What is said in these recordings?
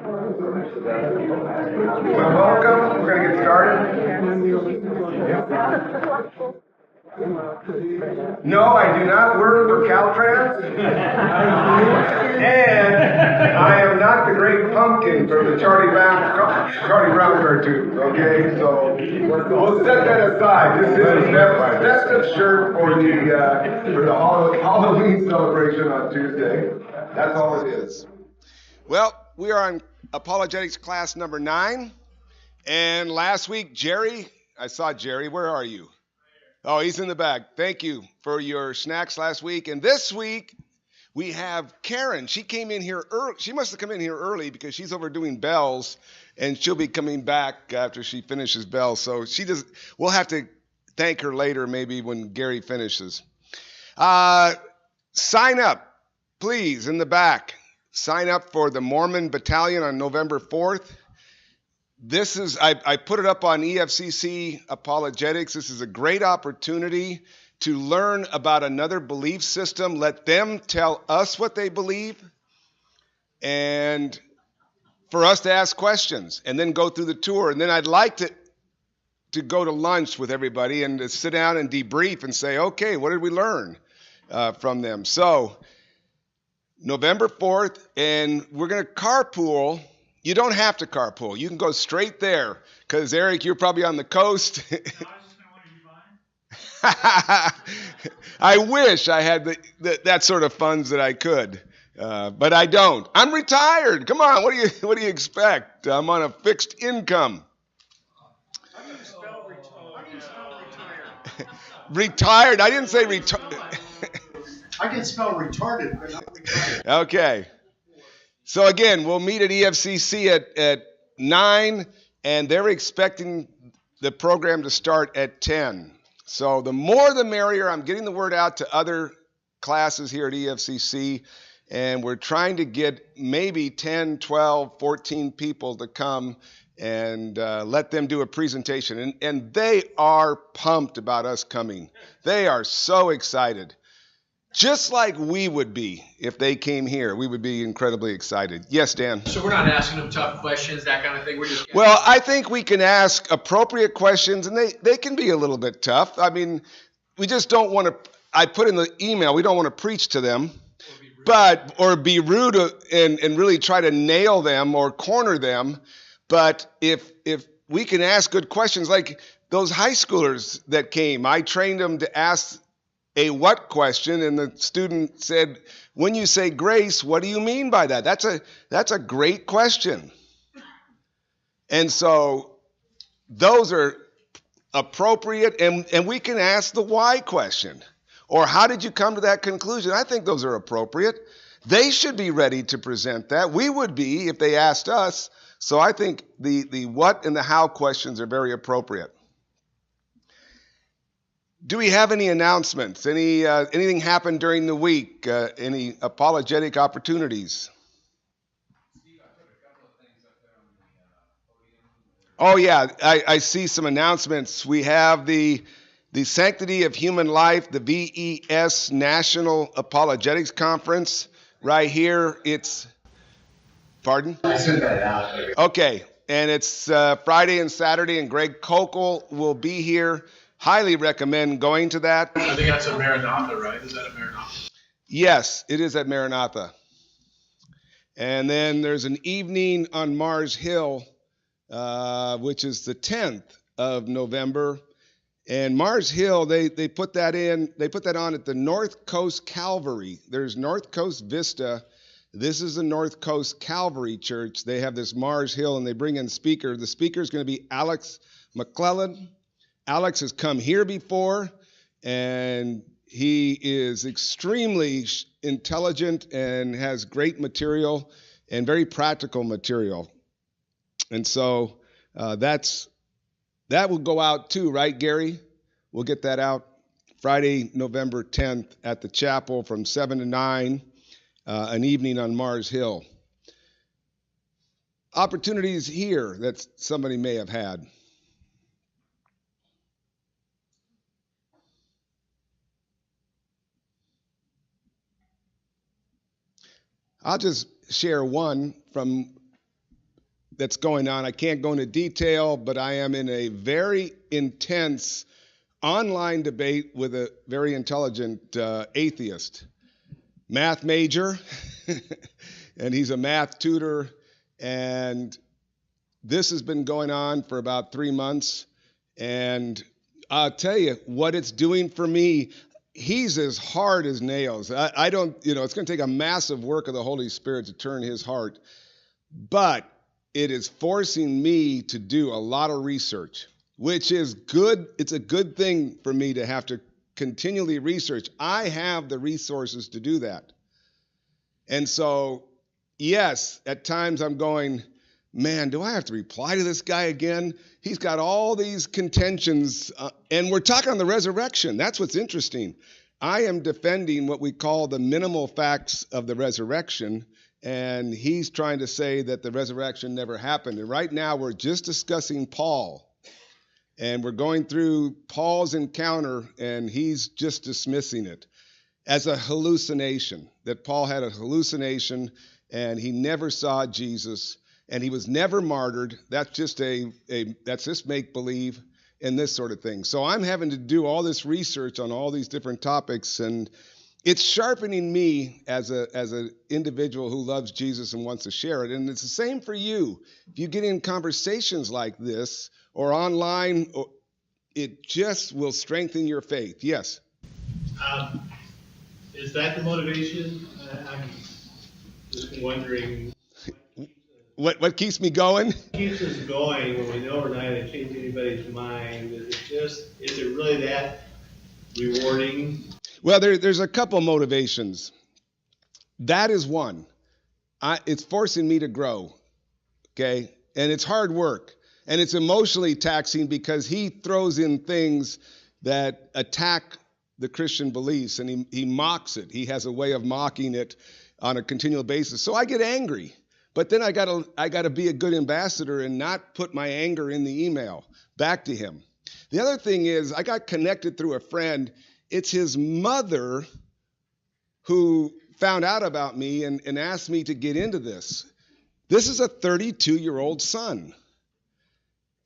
Well, welcome. We're going to get started. No, I do not work for Caltrans. And I am not the great pumpkin from the Charlie Brown cartoons, okay? So we'll set that aside. This is a festive shirt for the Halloween celebration on Tuesday. That's all it is. Well, we are on Apologetics Class number 9. And last week, Jerry, I saw Jerry. Where are you? Oh, he's in the back. Thank you for your snacks last week. And this week, we have Karen. She came in here early. She must have come in here early because she's over doing bells, and she'll be coming back after she finishes bells. So we'll have to thank her later, maybe when Gary finishes. Sign up, please, in the back. Sign up for the Mormon Battalion on November 4th. I put it up on EFCC Apologetics. This is a great opportunity to learn about another belief system. Let them tell us what they believe, and for us to ask questions, and then go through the tour. And then I'd like to go to lunch with everybody and to sit down and debrief and say, okay, what did we learn from them? So November 4th, and we're going to carpool. You don't have to carpool. You can go straight there because, Eric, you're probably on the coast. I wish I had that sort of funds that I could, but I don't. I'm retired. Come on, what do you expect? I'm on a fixed income. How do you spell retired? Retired? I didn't say retired. I can spell retarded, but not retired. Okay. So again, we'll meet at EFCC at 9, and they're expecting the program to start at 10. So the more the merrier. I'm getting the word out to other classes here at EFCC, and we're trying to get maybe 10, 12, 14 people to come and let them do a presentation. And they are pumped about us coming. They are so excited. Just like we would be if they came here. We would be incredibly excited. Yes, Dan? So we're not asking them tough questions, that kind of thing? We're just... Well, I think we can ask appropriate questions, and they can be a little bit tough. I mean, we just don't want to, I put in the email, we don't want to preach to them, or be rude and really try to nail them or corner them. But if we can ask good questions, like those high schoolers that came, I trained them to ask a what question, and the student said, when you say grace, what do you mean by that? That's a great question. And so those are appropriate, and we can ask the why question, or how did you come to that conclusion? I think those are appropriate. They should be ready to present that. We would be if they asked us. So I think the what and the how questions are very appropriate. Do we have any announcements? Anything happened during the week? Any apologetic opportunities? Steve, I put a couple of things up there on the podium. Oh yeah, I see some announcements. We have the Sanctity of Human Life, the VES National Apologetics Conference right here. It's, pardon? I sent that out. Okay, and it's Friday and Saturday, and Greg Kokel will be here. Highly recommend going to that. I think that's at Maranatha, right? Is that at Maranatha? Yes, it is at Maranatha. And then there's an evening on Mars Hill, which is the 10th of November. And Mars Hill, they put that on at the North Coast Calvary. There's North Coast Vista. This is the North Coast Calvary Church. They have this Mars Hill, and they bring in speaker. The speaker is going to be Alex McClellan. Alex has come here before, and he is extremely intelligent and has great material and very practical material. And so that will go out too, right, Gary? We'll get that out Friday, November 10th at the chapel from 7 to 9, an evening on Mars Hill. Opportunities here that somebody may have had. I'll just share one from that's going on. I can't go into detail, but I am in a very intense online debate with a very intelligent atheist, math major, and he's a math tutor. And this has been going on for about 3 months. And I'll tell you what it's doing for me. He's as hard as nails. I don't, it's going to take a massive work of the Holy Spirit to turn his heart. But it is forcing me to do a lot of research, which is good. It's a good thing for me to have to continually research. I have the resources to do that. And so, yes, at times I'm going, man, do I have to reply to this guy again? He's got all these contentions, and we're talking on the resurrection. That's what's interesting. I am defending what we call the minimal facts of the resurrection, and he's trying to say that the resurrection never happened. And right now we're just discussing Paul, and we're going through Paul's encounter, and he's just dismissing it as a hallucination, that Paul had a hallucination, and he never saw Jesus, and he was never martyred. That's just that's just make-believe and this sort of thing. So I'm having to do all this research on all these different topics, and it's sharpening me as an individual who loves Jesus and wants to share it. And it's the same for you. If you get in conversations like this or online, it just will strengthen your faith. Yes? Is that the motivation? I'm just wondering. What keeps me going? Keeps us going when we know we're not going to change anybody's mind. Is it really that rewarding? Well, there's a couple motivations. That is one. It's forcing me to grow, okay? And it's hard work. And it's emotionally taxing because he throws in things that attack the Christian beliefs, and he mocks it. He has a way of mocking it on a continual basis. So I get angry. But then I gotta be a good ambassador and not put my anger in the email back to him. The other thing is I got connected through a friend. It's his mother who found out about me and asked me to get into this. This is a 32-year-old son.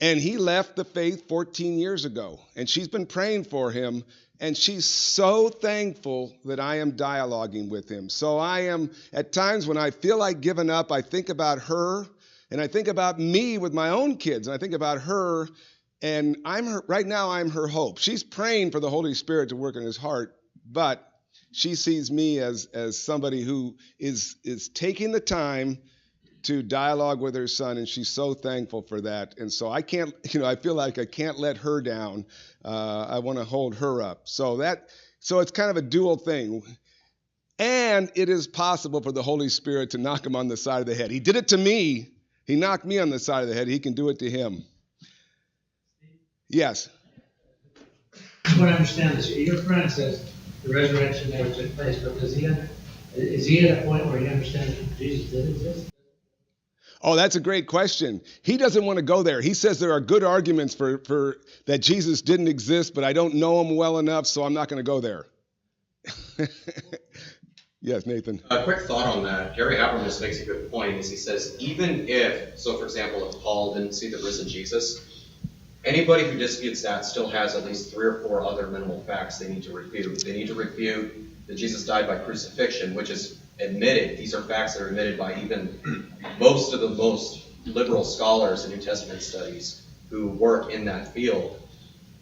And he left the faith 14 years ago. And she's been praying for him. And she's so thankful that I am dialoguing with him. So I am, at times when I feel like giving up, I think about her, and I think about me with my own kids, and I think about her, and right now I'm her hope. She's praying for the Holy Spirit to work in his heart, but she sees me as somebody who is taking the time to dialogue with her son, and she's so thankful for that. And so I can't, I feel like I can't let her down. I want to hold her up. So it's kind of a dual thing. And it is possible for the Holy Spirit to knock him on the side of the head. He did it to me. He knocked me on the side of the head. He can do it to him. Yes. What I understand is your friend says the resurrection never took place, but is he at a point where he understands that Jesus did exist? Oh, that's a great question. He doesn't want to go there. He says there are good arguments for that Jesus didn't exist, but I don't know him well enough, so I'm not going to go there. Yes, Nathan. A quick thought on that. Gary Habermas makes a good point, as he says, even if, so for example, if Paul didn't see the risen Jesus, anybody who disputes that still has at least 3 or 4 other minimal facts they need to refute. They need to refute that Jesus died by crucifixion, which is admitted. These are facts that are admitted by even most of the most liberal scholars in New Testament studies who work in that field.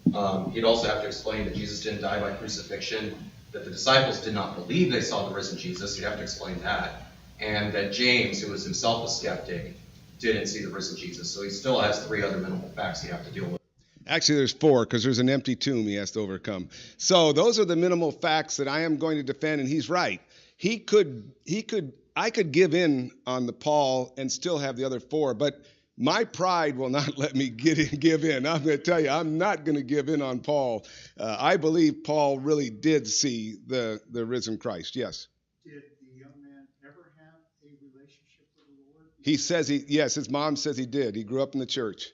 You'd also have to explain that Jesus didn't die by crucifixion, that the disciples did not believe they saw the risen Jesus. You'd have to explain that. And that James, who was himself a skeptic, didn't see the risen Jesus. So he still has 3 other minimal facts you have to deal with. Actually, there's 4 because there's an empty tomb he has to overcome. So those are the minimal facts that I am going to defend, and he's right. I could give in on the Paul and still have the other 4, but my pride will not let me give in. I'm going to tell you, I'm not going to give in on Paul. I believe Paul really did see the risen Christ. Yes. Did the young man ever have a relationship with the Lord? He says yes, his mom says he did. He grew up in the church.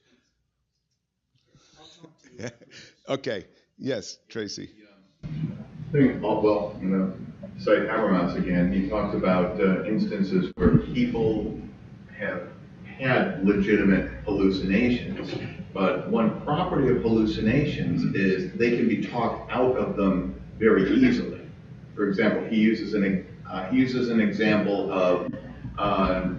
Okay. Yes, Tracy. Cite Habermas again. He talks about instances where people have had legitimate hallucinations. But one property of hallucinations is they can be talked out of them very easily. For example, he uses an example of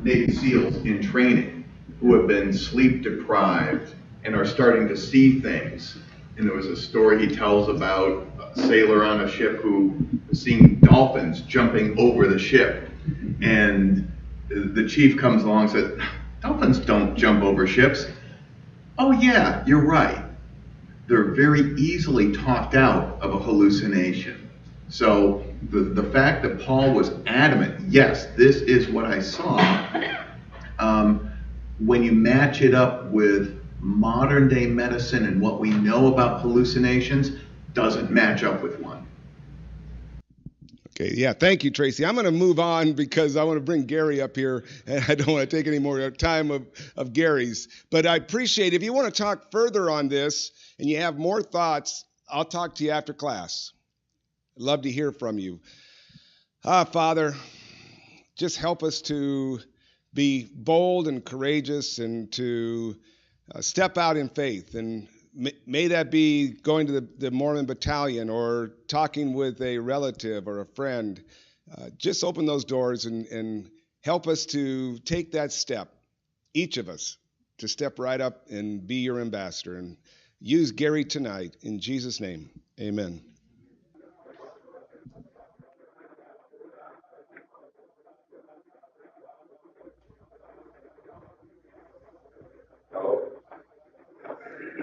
Navy SEALs in training who have been sleep deprived and are starting to see things. And there was a story he tells about a sailor on a ship who was seeing dolphins jumping over the ship. And the chief comes along and says, "Dolphins don't jump over ships." "Oh yeah, you're right." They're very easily talked out of a hallucination. So the fact that Paul was adamant, yes, this is what I saw, when you match it up with modern day medicine and what we know about hallucinations, doesn't match up with one. Okay, yeah, thank you, Tracy. I'm going to move on because I want to bring Gary up here, and I don't want to take any more time of Gary's. But I appreciate if you want to talk further on this and you have more thoughts, I'll talk to you after class. I'd love to hear from you. Father, just help us to be bold and courageous and to step out in faith. And may that be going to the Mormon battalion or talking with a relative or a friend. Just open those doors and help us to take that step, each of us, to step right up and be your ambassador. And use Gary tonight. In Jesus' name, amen.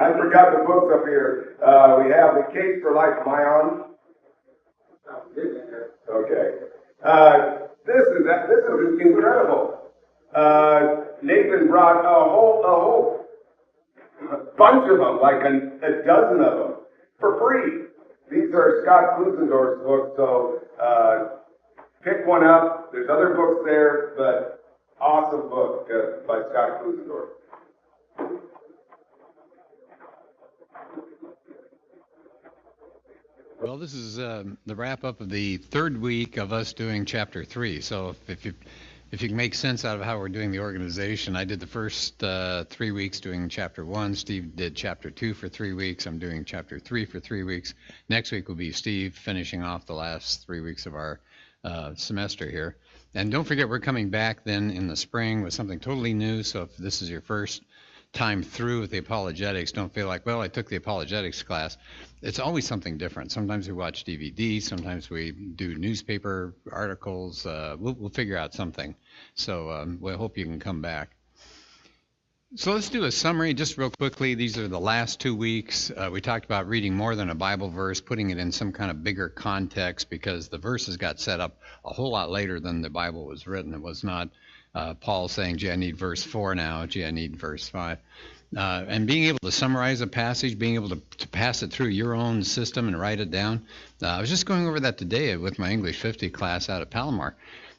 I forgot the books up here. We have The Case for Life. Am I on? Okay. This is incredible. Nathan brought a whole bunch of them, like a dozen of them, for free. These are Scott Klusendorf's books, so pick one up. There's other books there, but awesome book by Scott Klusendorf. Well, this is the wrap-up of the third week of us doing Chapter 3. So if you can make sense out of how we're doing the organization, I did the first 3 weeks doing Chapter 1. Steve did Chapter 2 for 3 weeks. I'm doing Chapter 3 for 3 weeks. Next week will be Steve finishing off the last 3 weeks of our semester here. And don't forget, we're coming back then in the spring with something totally new. So if this is your first time through with the apologetics, don't feel like, well, I took the apologetics class. It's always something different. Sometimes we watch DVDs, sometimes we do newspaper articles. We'll figure out something. So we hope you can come back. So let's do a summary just real quickly. These are the last 2 weeks. We talked about reading more than a Bible verse, putting it in some kind of bigger context, because the verses got set up a whole lot later than the Bible was written. It was not Paul saying, gee, I need verse 4 now, gee, I need verse 5. And being able to summarize a passage, being able to pass it through your own system and write it down. I was just going over that today with my English 50 class out at Palomar.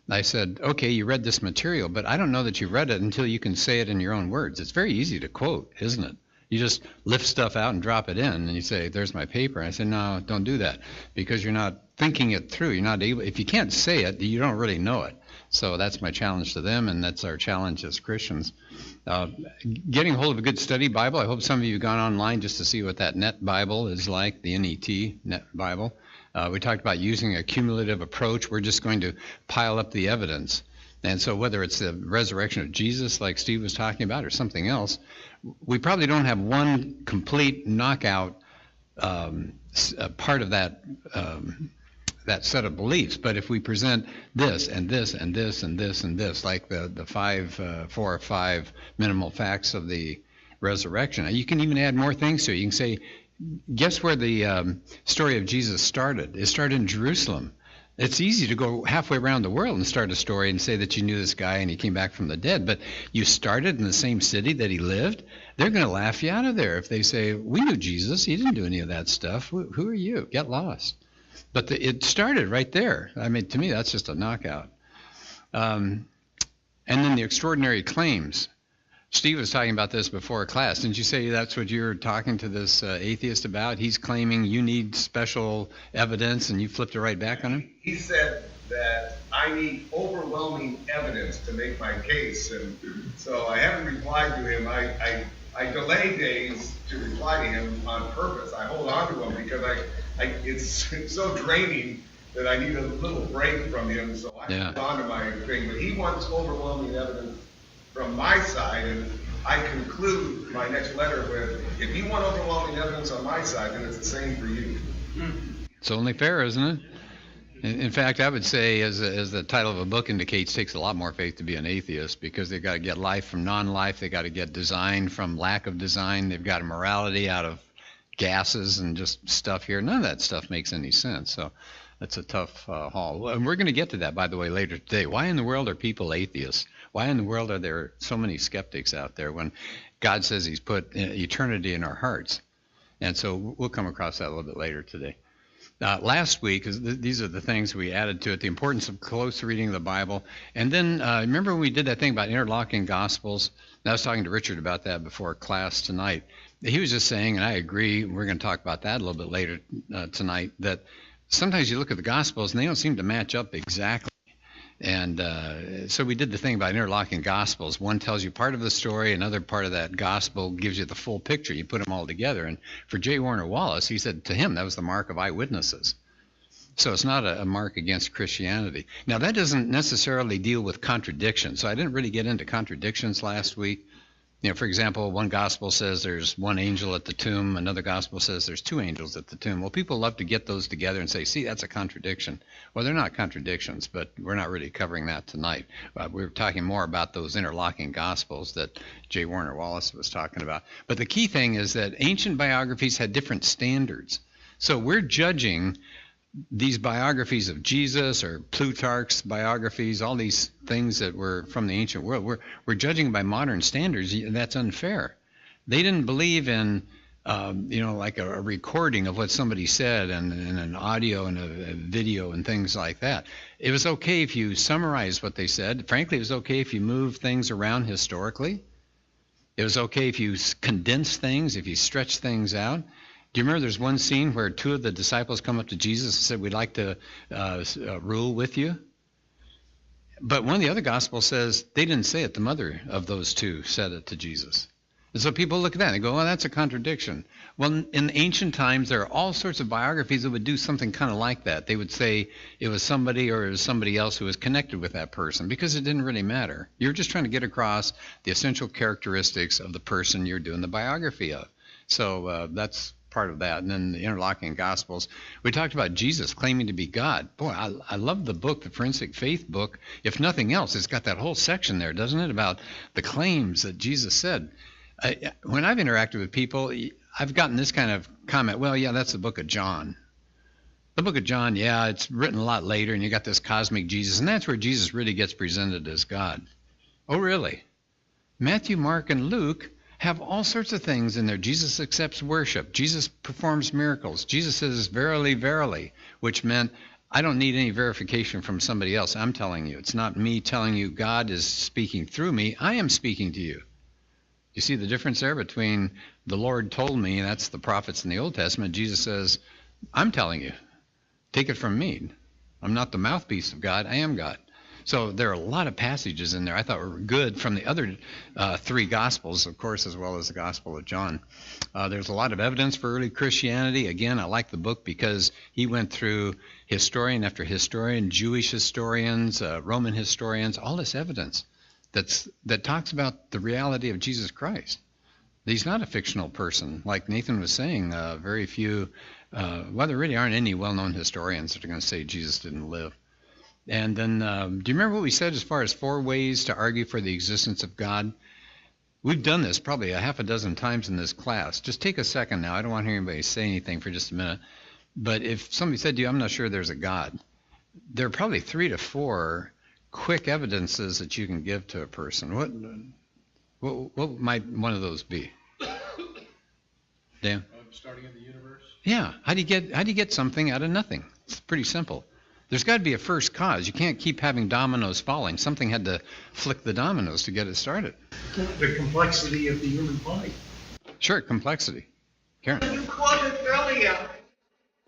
I said, okay, you read this material, but I don't know that you read it until you can say it in your own words. It's very easy to quote, isn't it? You just lift stuff out and drop it in, and you say, there's my paper. And I said, no, don't do that, because you're not thinking it through. You're not able. If you can't say it, you don't really know it. So that's my challenge to them, and that's our challenge as Christians. Getting a hold of a good study Bible. I hope some of you have gone online just to see what that Net Bible is like, the NET, Net Bible. We talked about using a cumulative approach. We're just going to pile up the evidence. And so whether it's the resurrection of Jesus, like Steve was talking about, or something else, we probably don't have one complete knockout part of that set of beliefs. But if we present this and this and this and this and this, like the 4 or 5 minimal facts of the resurrection, you can even add more things to it. You can say, guess where the story of Jesus started? It started in Jerusalem. It's easy to go halfway around the world and start a story and say that you knew this guy and he came back from the dead, but you started in the same city that he lived. They're going to laugh you out of there if they say, we knew Jesus, he didn't do any of that stuff. Who are you? Get lost. But it started right there. I mean, to me, that's just a knockout. And then the extraordinary claims. Steve was talking about this before class. Didn't you say that's what you're talking to this atheist about? He's claiming you need special evidence, and you flipped it right back on him? He said that I I need overwhelming evidence to make my case. And so I haven't replied to him. I delay days to reply to him on purpose. I hold on to him because it's so draining that I need a little break from him. So I hold on to my thing. But he wants overwhelming evidence from my side, and I conclude my next letter with, if you want overwhelming evidence on my side, then it's the same for you. It's only fair, isn't it? In fact, I would say, as the title of a book indicates, it takes a lot more faith to be an atheist, because they've got to get life from non-life, they've got to get design from lack of design, they've got morality out of gases and just stuff here. None of that stuff makes any sense. So that's a tough haul. And we're going to get to that, by the way, later today. Why in the world are people atheists? Why in the world are there so many skeptics out there when God says he's put eternity in our hearts? And so we'll come across that a little bit later today. Last week, these are the things we added to it, the importance of close reading of the Bible. And then remember when we did that thing about interlocking Gospels? And I was talking to Richard about that before class tonight. He was just saying, and I agree, we're going to talk about that a little bit later tonight, that sometimes you look at the Gospels and they don't seem to match up exactly. And so we did the thing about interlocking Gospels. One tells you part of the story, another part of that Gospel gives you the full picture. You put them all together. And for J. Warner Wallace, he said to him that was the mark of eyewitnesses. So it's not a mark against Christianity. Now, that doesn't necessarily deal with contradictions. So I didn't really get into contradictions last week. You know, for example, one gospel says there's one angel at the tomb. Another gospel says there's two angels at the tomb. Well, people love to get those together and say, see, that's a contradiction. Well, they're not contradictions, but we're not really covering that tonight. We're talking more about those interlocking gospels that J. Warner Wallace was talking about. But the key thing is that ancient biographies had different standards. So we're judging these biographies of Jesus or Plutarch's biographies, all these things that were from the ancient world, we're judging by modern standards. That's unfair. They didn't believe in, like a recording of what somebody said and an audio and a video and things like that. It was okay if you summarized what they said. Frankly, it was okay if you moved things around historically. It was okay if you condensed things, if you stretched things out. Do you remember there's one scene where two of the disciples come up to Jesus and said, we'd like to rule with you? But one of the other gospels says they didn't say it. The mother of those two said it to Jesus. And so people look at that and they go, well, that's a contradiction. Well, in ancient times, there are all sorts of biographies that would do something kind of like that. They would say it was somebody or it was somebody else who was connected with that person because it didn't really matter. You're just trying to get across the essential characteristics of the person you're doing the biography of. So that's part of that. And then the interlocking gospels, we talked about Jesus claiming to be God. Boy, I love the book, the Forensic Faith book. If nothing else, it's got that whole section there, doesn't it, about the claims that Jesus said. When I've interacted with people, I've gotten this kind of comment, well, yeah, that's the book of John. The book of John, yeah, it's written a lot later, and you got this cosmic Jesus, and that's where Jesus really gets presented as God. Oh, really? Matthew, Mark, and Luke have all sorts of things in there. Jesus accepts worship. Jesus performs miracles. Jesus says, verily, verily, which meant I don't need any verification from somebody else. I'm telling you. It's not me telling you God is speaking through me. I am speaking to you. You see the difference there between the Lord told me, and that's the prophets in the Old Testament. Jesus says, I'm telling you. Take it from me. I'm not the mouthpiece of God. I am God. So there are a lot of passages in there I thought were good from the other three Gospels, of course, as well as the Gospel of John. There's a lot of evidence for early Christianity. Again, I like the book because he went through historian after historian, Jewish historians, Roman historians, all this evidence that talks about the reality of Jesus Christ. He's not a fictional person. Like Nathan was saying, very few, there really aren't any well-known historians that are going to say Jesus didn't live. And then, do you remember what we said as far as 4 ways to argue for the existence of God? We've done this probably a half a dozen times in this class. Just take a second now. I don't want to hear anybody say anything for just a minute. But if somebody said to you, I'm not sure there's a God, there are probably 3 to 4 quick evidences that you can give to a person. What might one of those be? Dan? Starting in the universe? Yeah. How do you get something out of nothing? It's pretty simple. There's got to be a first cause. You can't keep having dominoes falling. Something had to flick the dominoes to get it started. The complexity of the human body. Sure, complexity. Karen. You quoted earlier,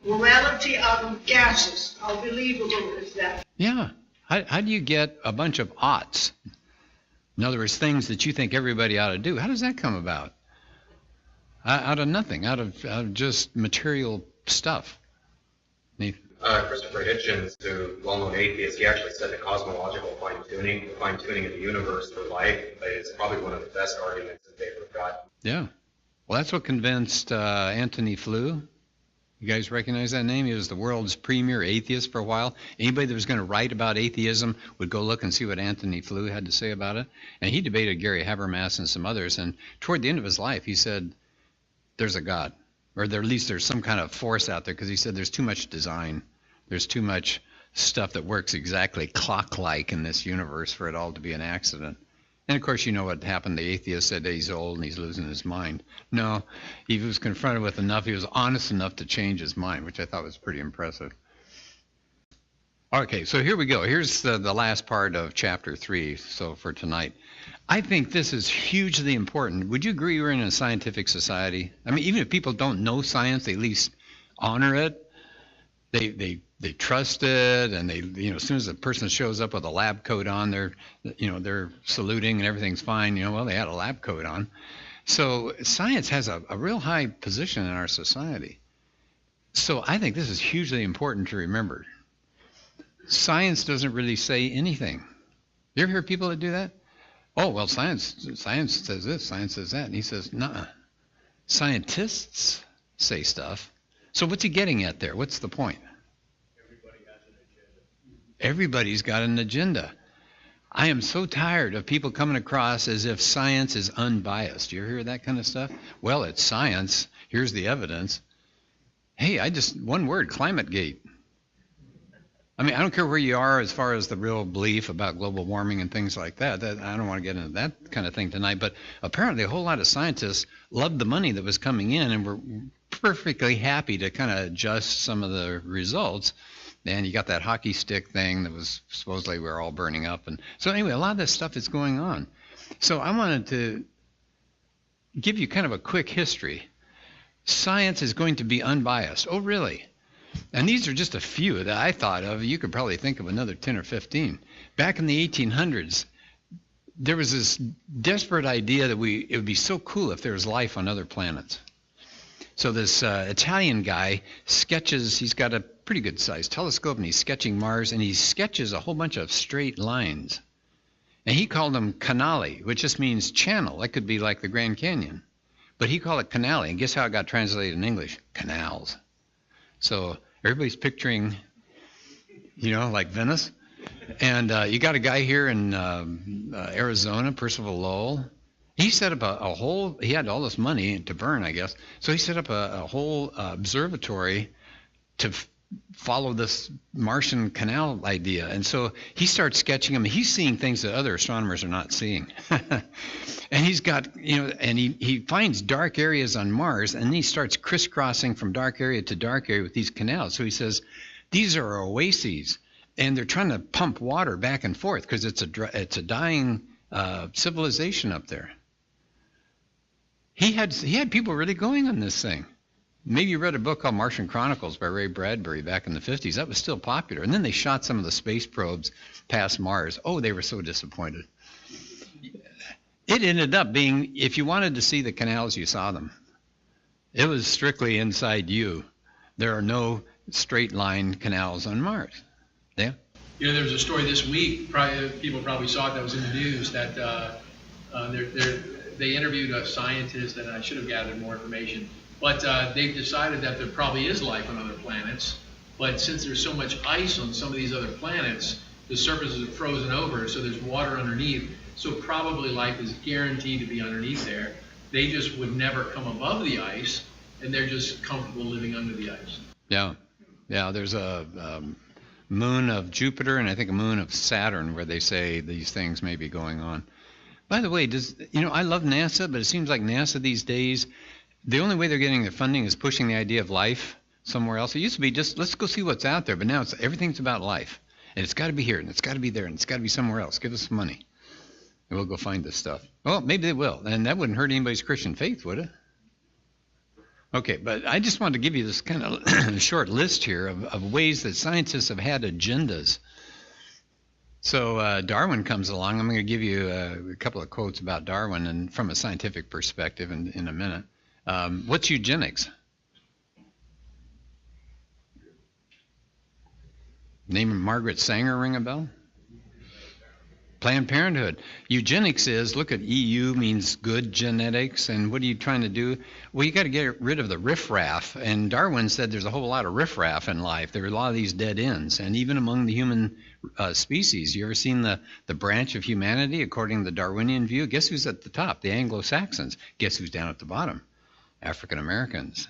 morality out of gases. How believable is that? Yeah. How do you get a bunch of oughts? In other words, things that you think everybody ought to do. How does that come about? Out of nothing, out of just material stuff. Christopher Hitchens, who well-known atheist, he actually said that cosmological fine-tuning, the fine-tuning of the universe for life, is probably one of the best arguments in favor of God. Yeah. Well, that's what convinced Antony Flew. You guys recognize that name? He was the world's premier atheist for a while. Anybody that was going to write about atheism would go look and see what Antony Flew had to say about it. And he debated Gary Habermas and some others. And toward the end of his life, he said, there's a God. Or at least there's some kind of force out there, because he said there's too much design. There's too much stuff that works exactly clock-like in this universe for it all to be an accident. And, of course, you know what happened. The atheist said that he's old and he's losing his mind. No, he was confronted with enough. He was honest enough to change his mind, which I thought was pretty impressive. Okay, so here we go. Here's the last part of Chapter 3, so for tonight. I think this is hugely important. Would you agree we're in a scientific society? I mean, even if people don't know science, they at least honor it. They trust it, and as soon as a person shows up with a lab coat on, they're saluting and everything's fine. Well, they had a lab coat on. So science has a real high position in our society. So I think this is hugely important to remember. Science doesn't really say anything. You ever hear people that do that? Oh, well, science says this, science says that. And he says, nuh-uh. Scientists say stuff. So what's he getting at there? What's the point? Everybody's got an agenda. I am so tired of people coming across as if science is unbiased. You ever hear that kind of stuff? Well, it's science. Here's the evidence. Hey, one word, ClimateGate. I mean, I don't care where you are as far as the real belief about global warming and things like that. I don't want to get into that kind of thing tonight, but apparently a whole lot of scientists loved the money that was coming in and were perfectly happy to kind of adjust some of the results. And you got that hockey stick thing that was supposedly we're all burning up. And so anyway, a lot of this stuff is going on. So I wanted to give you kind of a quick history. Science is going to be unbiased. Oh, really? And these are just a few that I thought of. You could probably think of another 10 or 15. Back in the 1800s, there was this desperate idea that it would be so cool if there was life on other planets. So this Italian guy sketches, he's got a pretty good sized telescope, and he's sketching Mars, and he sketches a whole bunch of straight lines. And he called them canali, which just means channel. That could be like the Grand Canyon. But he called it canali, and guess how it got translated in English? Canals. So everybody's picturing, like Venice. And you got a guy here in Arizona, Percival Lowell. He set up he had all this money to burn, I guess. So he set up a whole observatory to follow this Martian canal idea. And so he starts sketching them. He's seeing things that other astronomers are not seeing. And he's got, and he finds dark areas on Mars, and then he starts crisscrossing from dark area to dark area with these canals. So he says, these are oases, and they're trying to pump water back and forth because it's a dying civilization up there. He had people really going on this thing. Maybe you read a book called Martian Chronicles by Ray Bradbury back in the 50s. That was still popular. And then they shot some of the space probes past Mars. Oh, they were so disappointed. It ended up being, if you wanted to see the canals, you saw them. It was strictly inside you. There are no straight line canals on Mars. Yeah? There was a story this week, people probably saw it, that was in the news, that they interviewed a scientist, and I should have gathered more information, but they've decided that there probably is life on other planets, but since there's so much ice on some of these other planets, the surfaces are frozen over, so there's water underneath, so probably life is guaranteed to be underneath there. They just would never come above the ice, and they're just comfortable living under the ice. Yeah, there's a moon of Jupiter and I think a moon of Saturn where they say these things may be going on. By the way, I love NASA, but it seems like NASA these days, the only way they're getting their funding is pushing the idea of life somewhere else. It used to be just, let's go see what's out there, but now everything's about life. And it's got to be here, and it's got to be there, and it's got to be somewhere else. Give us some money, and we'll go find this stuff. Well, maybe they will, and that wouldn't hurt anybody's Christian faith, would it? Okay, but I just wanted to give you this kind of short list here of ways that scientists have had agendas. So Darwin comes along. I'm going to give you a couple of quotes about Darwin and from a scientific perspective in a minute. What's eugenics? Name of Margaret Sanger ring a bell? Planned Parenthood. Eugenics is, look at EU means good genetics, and what are you trying to do? Well, you got to get rid of the riffraff, and Darwin said there's a whole lot of riffraff in life. There are a lot of these dead ends, and even among the human species. You ever seen the branch of humanity according to the Darwinian view? Guess who's at the top? The Anglo-Saxons. Guess who's down at the bottom? African Americans.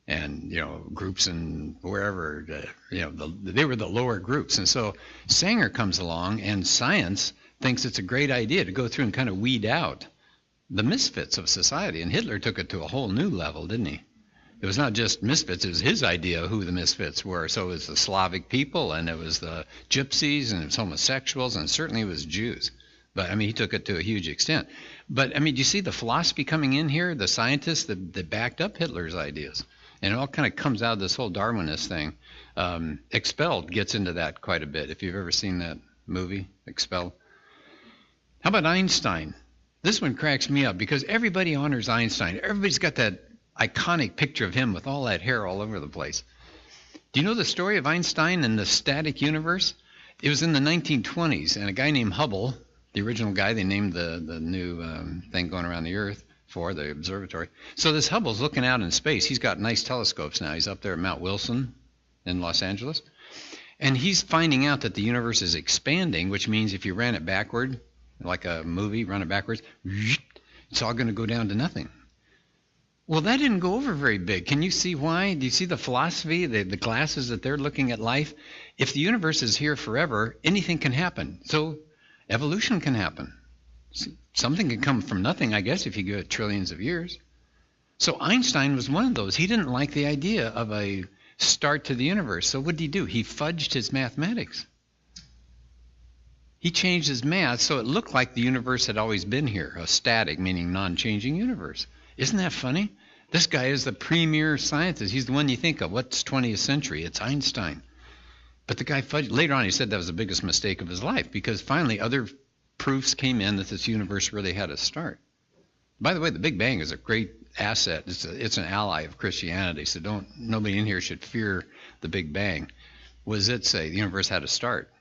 And, groups and wherever, they were the lower groups. And so Sanger comes along, and science thinks it's a great idea to go through and kind of weed out the misfits of society. And Hitler took it to a whole new level, didn't he? It was not just misfits, it was his idea of who the misfits were. So it was the Slavic people, and it was the gypsies, and it was homosexuals, and certainly it was Jews. But, he took it to a huge extent. But, do you see the philosophy coming in here, the scientists that backed up Hitler's ideas? And it all kind of comes out of this whole Darwinist thing. Expelled gets into that quite a bit, if you've ever seen that movie, Expelled. How about Einstein? This one cracks me up because everybody honors Einstein. Everybody's got that iconic picture of him with all that hair all over the place. Do you know the story of Einstein and the static universe? It was in the 1920s, and a guy named Hubble, the original guy they named the new thing going around the Earth for, the observatory. So this Hubble's looking out in space. He's got nice telescopes now. He's up there at Mount Wilson in Los Angeles. And he's finding out that the universe is expanding, which means if you ran it backward, like a movie, run it backwards, it's all going to go down to nothing. Well, that didn't go over very big. Can you see why? Do you see the philosophy, the glasses that they're looking at life? If the universe is here forever, anything can happen. So evolution can happen. Something can come from nothing, I guess, if you give it trillions of years. So Einstein was one of those. He didn't like the idea of a start to the universe. So what did he do? He fudged his mathematics. He changed his math so it looked like the universe had always been here, a static, meaning non-changing universe. Isn't that funny? This guy is the premier scientist. He's the one you think of. What's 20th century? It's Einstein. But the guy fudged. Later on, he said that was the biggest mistake of his life because finally other proofs came in that this universe really had a start. By the way, the Big Bang is a great asset. It's an ally of Christianity, so nobody in here should fear the Big Bang. What does it say? The universe had a start.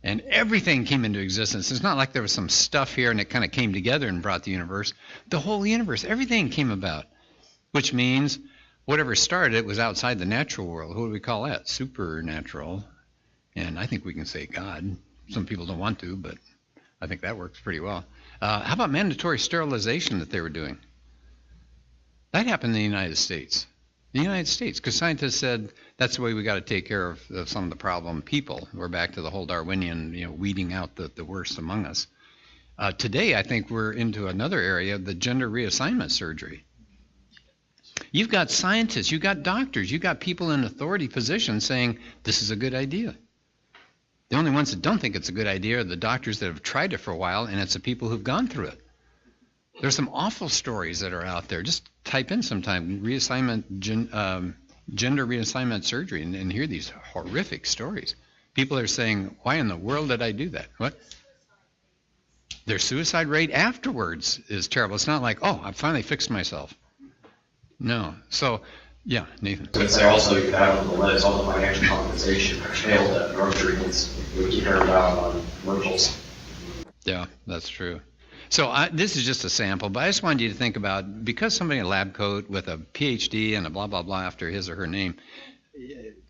And everything came into existence. It's not like there was some stuff here and it kind of came together and brought the universe. The whole universe, everything came about, which means whatever started it was outside the natural world. What do we call that? Supernatural. And I think we can say God. Some people don't want to, but I think that works pretty well. How about mandatory sterilization that they were doing? That happened in the United States. The United States, because scientists said that's the way we got to take care of some of the problem people. We're back to the whole Darwinian, weeding out the worst among us. Today, I think we're into another area, the gender reassignment surgery. You've got scientists, you've got doctors, you've got people in authority positions saying this is a good idea. The only ones that don't think it's a good idea are the doctors that have tried it for a while, and it's the people who've gone through it. There's some awful stories that are out there. Just type in sometime gender reassignment surgery and hear these horrific stories. People are saying, why in the world did I do that? What? Their suicide rate afterwards is terrible. It's not like, oh, I finally fixed myself. No. So, yeah, Nathan. I would say also you could have on the list all the financial compensation for failed drug treatments we keep hearing about on commercials. Yeah, that's true. So this is just a sample, but I just wanted you to think about, because somebody in a lab coat with a PhD and a blah, blah, blah after his or her name,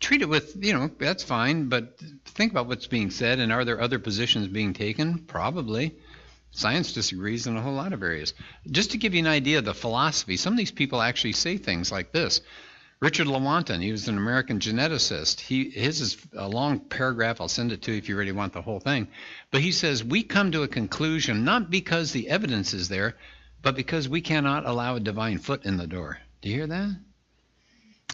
treat it with, that's fine, but think about what's being said, and are there other positions being taken? Probably. Science disagrees in a whole lot of areas. Just to give you an idea of the philosophy, some of these people actually say things like this. Richard Lewontin, he was an American geneticist. His is a long paragraph. I'll send it to you if you really want the whole thing. But he says, we come to a conclusion not because the evidence is there, but because we cannot allow a divine foot in the door. Do you hear that?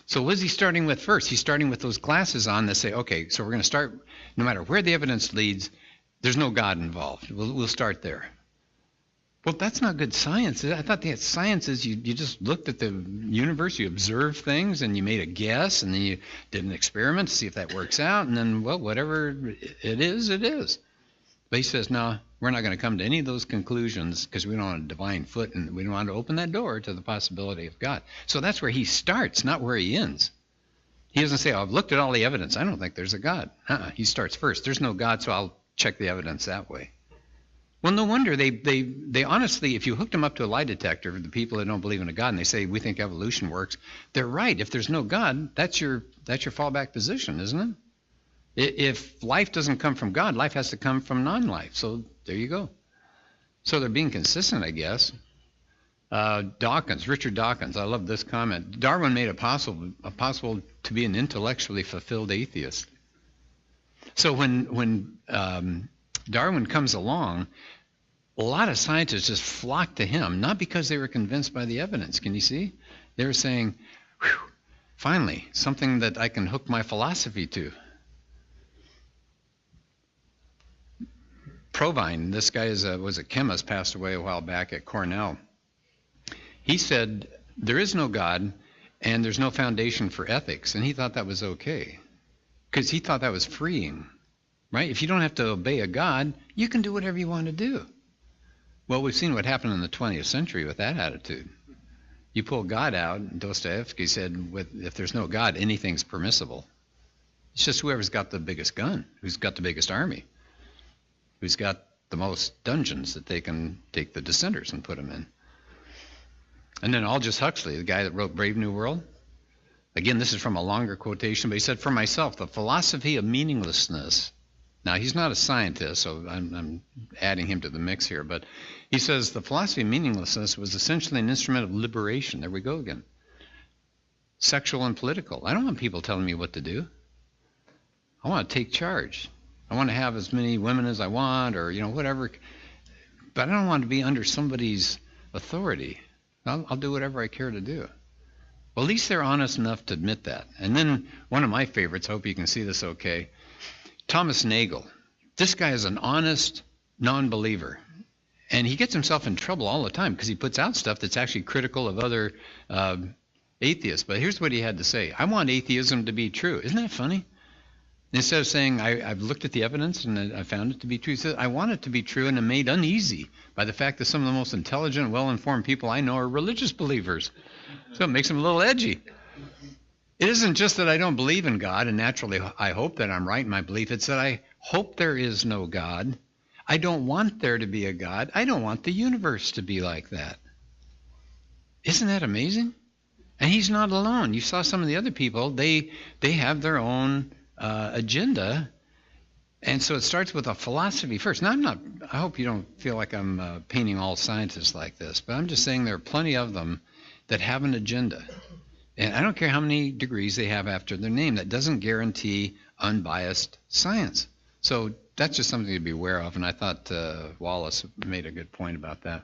So what is he starting with first? He's starting with those glasses on that say, okay, so we're going to start, no matter where the evidence leads, there's no God involved. We'll start there. Well, that's not good science. I thought that science is you just looked at the universe, you observed things, and you made a guess, and then you did an experiment to see if that works out, and then, well, whatever it is, it is. But he says, no, we're not going to come to any of those conclusions because we don't want a divine foot and we don't want to open that door to the possibility of God. So that's where he starts, not where he ends. He doesn't say, I've looked at all the evidence. I don't think there's a God. He starts first. There's no God, so I'll check the evidence that way. Well, no wonder they honestly, if you hooked them up to a lie detector, the people that don't believe in a God, and they say, we think evolution works, they're right. If there's no God, that's your fallback position, isn't it? If life doesn't come from God, life has to come from non-life. So there you go. So they're being consistent, I guess. Richard Dawkins, I love this comment. Darwin made it possible to be an intellectually fulfilled atheist. So when Darwin comes along, a lot of scientists just flocked to him, not because they were convinced by the evidence. Can you see? They were saying, finally, something that I can hook my philosophy to. Provine, this guy was a chemist, passed away a while back at Cornell. He said, there is no God and there's no foundation for ethics, and he thought that was okay because he thought that was freeing, right? If you don't have to obey a God, you can do whatever you want to do. Well, we've seen what happened in the 20th century with that attitude. You pull God out, and Dostoevsky said, if there's no God, anything's permissible. It's just whoever's got the biggest gun, who's got the biggest army, who's got the most dungeons that they can take the dissenters and put them in. And then Aldous Huxley, the guy that wrote Brave New World, again, this is from a longer quotation, but he said, for myself, the philosophy of meaninglessness. Now, he's not a scientist, so I'm adding him to the mix here, but he says the philosophy of meaninglessness was essentially an instrument of liberation. There we go again. Sexual and political. I don't want people telling me what to do. I want to take charge. I want to have as many women as I want, or whatever, but I don't want to be under somebody's authority. I'll do whatever I care to do. Well, at least they're honest enough to admit that. And then one of my favorites, I hope you can see this okay, Thomas Nagel. This guy is an honest non-believer, and he gets himself in trouble all the time because he puts out stuff that's actually critical of other atheists. But here's what he had to say. I want atheism to be true. Isn't that funny? Instead of saying, I've looked at the evidence and I found it to be true, he said, I want it to be true, and I'm made uneasy by the fact that some of the most intelligent, well-informed people I know are religious believers. So it makes them a little edgy. It isn't just that I don't believe in God, and naturally I hope that I'm right in my belief. It's that I hope there is no God. I don't want there to be a God. I don't want the universe to be like that. Isn't that amazing? And he's not alone. You saw some of the other people. They have their own agenda, and so it starts with a philosophy first. Now, I hope you don't feel like I'm painting all scientists like this, but I'm just saying there are plenty of them that have an agenda, and I don't care how many degrees they have after their name. That doesn't guarantee unbiased science. So that's just something to be aware of, and I thought Wallace made a good point about that.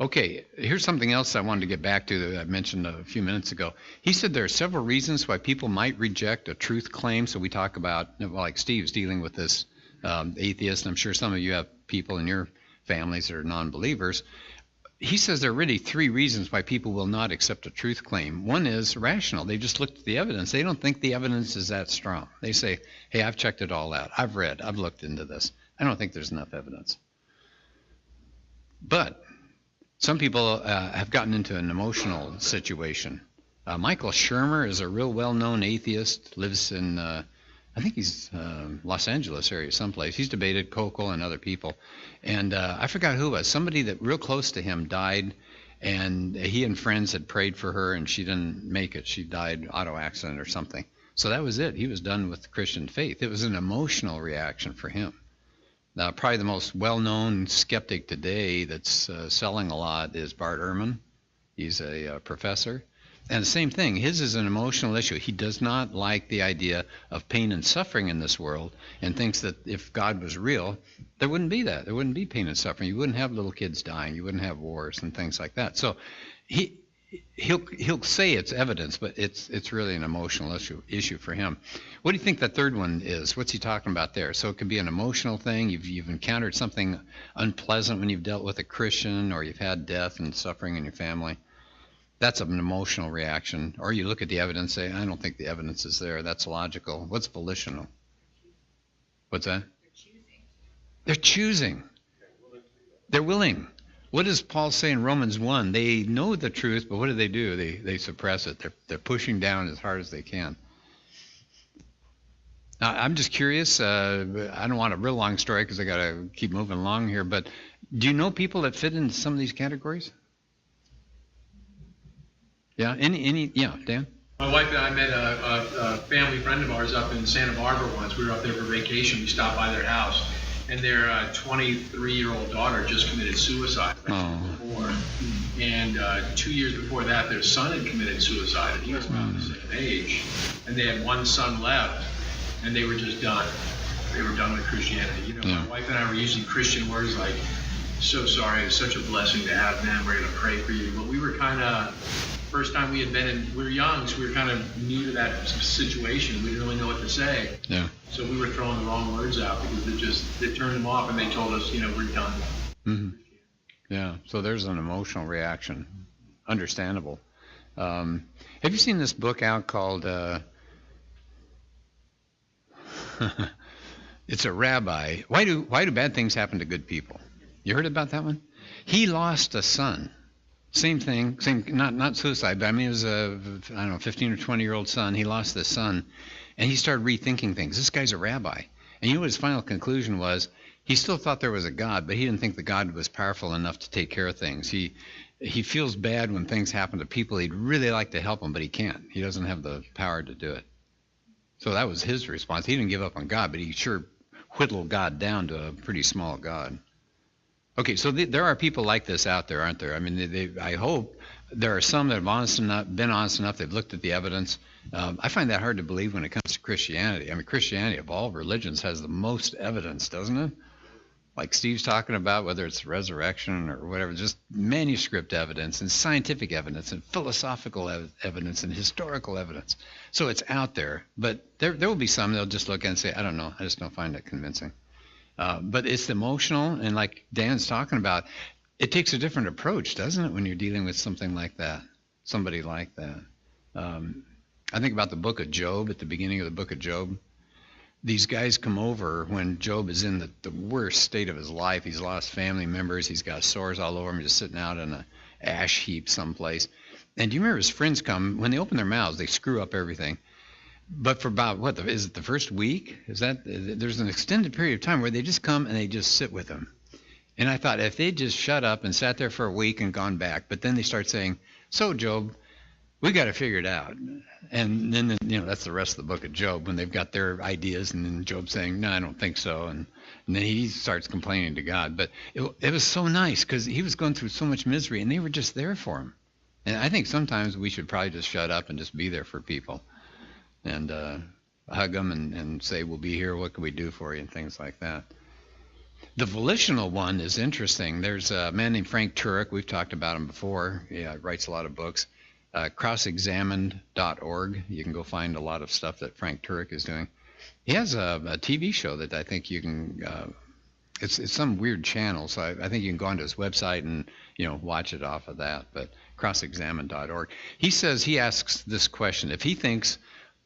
Okay, here's something else I wanted to get back to that I mentioned a few minutes ago. He said there are several reasons why people might reject a truth claim. So we talk about, like Steve's dealing with this atheist, and I'm sure some of you have people in your families that are non-believers. He says there are really three reasons why people will not accept a truth claim. One is rational. They just looked at the evidence. They don't think the evidence is that strong. They say, hey, I've checked it all out. I've read. I've looked into this. I don't think there's enough evidence. But some people have gotten into an emotional situation. Michael Shermer is a real well-known atheist, lives in, I think he's Los Angeles area someplace. He's debated Kokel and other people. And I forgot who it was. Somebody that real close to him died, and he and friends had prayed for her, and she didn't make it. She died auto accident or something. So that was it. He was done with the Christian faith. It was an emotional reaction for him. Probably the most well-known skeptic today that's selling a lot is Bart Ehrman. He's a professor. And the same thing, his is an emotional issue. He does not like the idea of pain and suffering in this world, and thinks that if God was real, there wouldn't be that. There wouldn't be pain and suffering. You wouldn't have little kids dying. You wouldn't have wars and things like that. So he'll say it's evidence, but it's really an emotional issue for him. What do you think the third one is? What's he talking about there? So it could be an emotional thing. You've encountered something unpleasant when you've dealt with a Christian, or you've had death and suffering in your family. That's an emotional reaction. Or you look at the evidence and say, I don't think the evidence is there. That's logical. What's volitional? What's that? They're choosing. They're willing. What does Paul say in Romans 1? They know the truth, but what do? They suppress it. They're pushing down as hard as they can. Now, I'm just curious. I don't want a real long story because I got to keep moving along here. But do you know people that fit into some of these categories? Yeah. Any? Yeah, Dan. My wife and I met a family friend of ours up in Santa Barbara once. We were up there for vacation. We stopped by their house, and their 23-year-old daughter just committed suicide. Before. And 2 years before that, their son had committed suicide, and he was about the same age. And they had one son left, and they were just done. They were done with Christianity. You know, my wife and I were using Christian words like, "So sorry, it was such a blessing to have them. We're going to pray for you." But we were kind of, first time we had been in, we were young, so we were kind of new to that situation. We didn't really know what to say. Yeah. So we were throwing the wrong words out because it turned them off, and they told us, you know, we're done. Mm-hmm. Yeah. So there's an emotional reaction. Understandable. Have you seen this book out called? It's a rabbi. Why do bad things happen to good people? You heard about that one? He lost a son. Same thing. Not suicide, but I mean it was a 15 or 20-year-old son. He lost this son, and he started rethinking things. This guy's a rabbi, and you know what his final conclusion was? He still thought there was a God, but he didn't think the God was powerful enough to take care of things. He feels bad when things happen to people he'd really like to help them, but he can't. He doesn't have the power to do it. So that was his response. He didn't give up on God, but he sure whittled God down to a pretty small God. Okay, so there are people like this out there, aren't there? I mean, I hope there are some that have been honest enough, they've looked at the evidence. I find that hard to believe when it comes to Christianity. I mean, Christianity of all religions has the most evidence, doesn't it? Like Steve's talking about, whether it's resurrection or whatever, just manuscript evidence and scientific evidence and philosophical evidence and historical evidence. So it's out there, but there will be some that'll just look and say, I don't know, I just don't find it convincing. But it's emotional, and like Dan's talking about, it takes a different approach, doesn't it, when you're dealing with something like that, somebody like that. I think about the book of Job, at the beginning of the book of Job. These guys come over when Job is in the worst state of his life. He's lost family members. He's got sores all over him, just sitting out in an ash heap someplace. And do you remember his friends come? When they open their mouths, they screw up everything. But for about, is it the first week? There's an extended period of time where they just come and they just sit with him. And I thought, if they just shut up and sat there for a week and gone back, but then they start saying, so Job, we got to figure it out. And then, that's the rest of the book of Job, when they've got their ideas, and then Job saying, no, I don't think so. And then he starts complaining to God. But it was so nice because he was going through so much misery, and they were just there for him. And I think sometimes we should probably just shut up and just be there for people and hug them and say, we'll be here, what can we do for you, and things like that. The volitional one is interesting. There's a man named Frank Turek. We've talked about him before. He writes a lot of books. Crossexamined.org. You can go find a lot of stuff that Frank Turek is doing. He has a TV show that I think you can, it's some weird channel, so I think you can go onto his website and, watch it off of that, but crossexamined.org. He says, he asks this question, if he thinks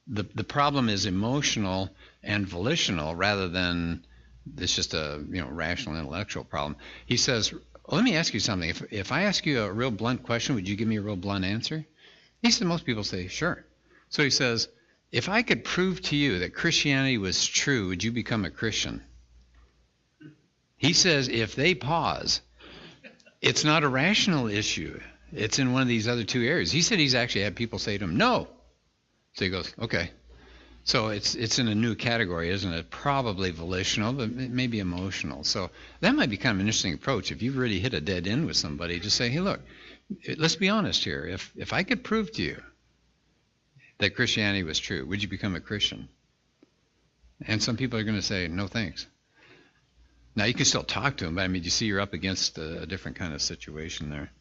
the problem is emotional and volitional rather than it's just a, rational intellectual problem, he says, well, let me ask you something. If I ask you a real blunt question, would you give me a real blunt answer? He said most people say, sure. So he says, if I could prove to you that Christianity was true, would you become a Christian? He says if they pause, it's not a rational issue. It's in one of these other two areas. He said he's actually had people say to him, no. So he goes, okay. So it's in a new category, isn't it? Probably volitional, but maybe emotional. So that might be kind of an interesting approach. If you've really hit a dead end with somebody, just say, hey, look, let's be honest here. If I could prove to you that Christianity was true, would you become a Christian? And some people are going to say, no thanks. Now, you can still talk to them, but you see you're up against a different kind of situation there.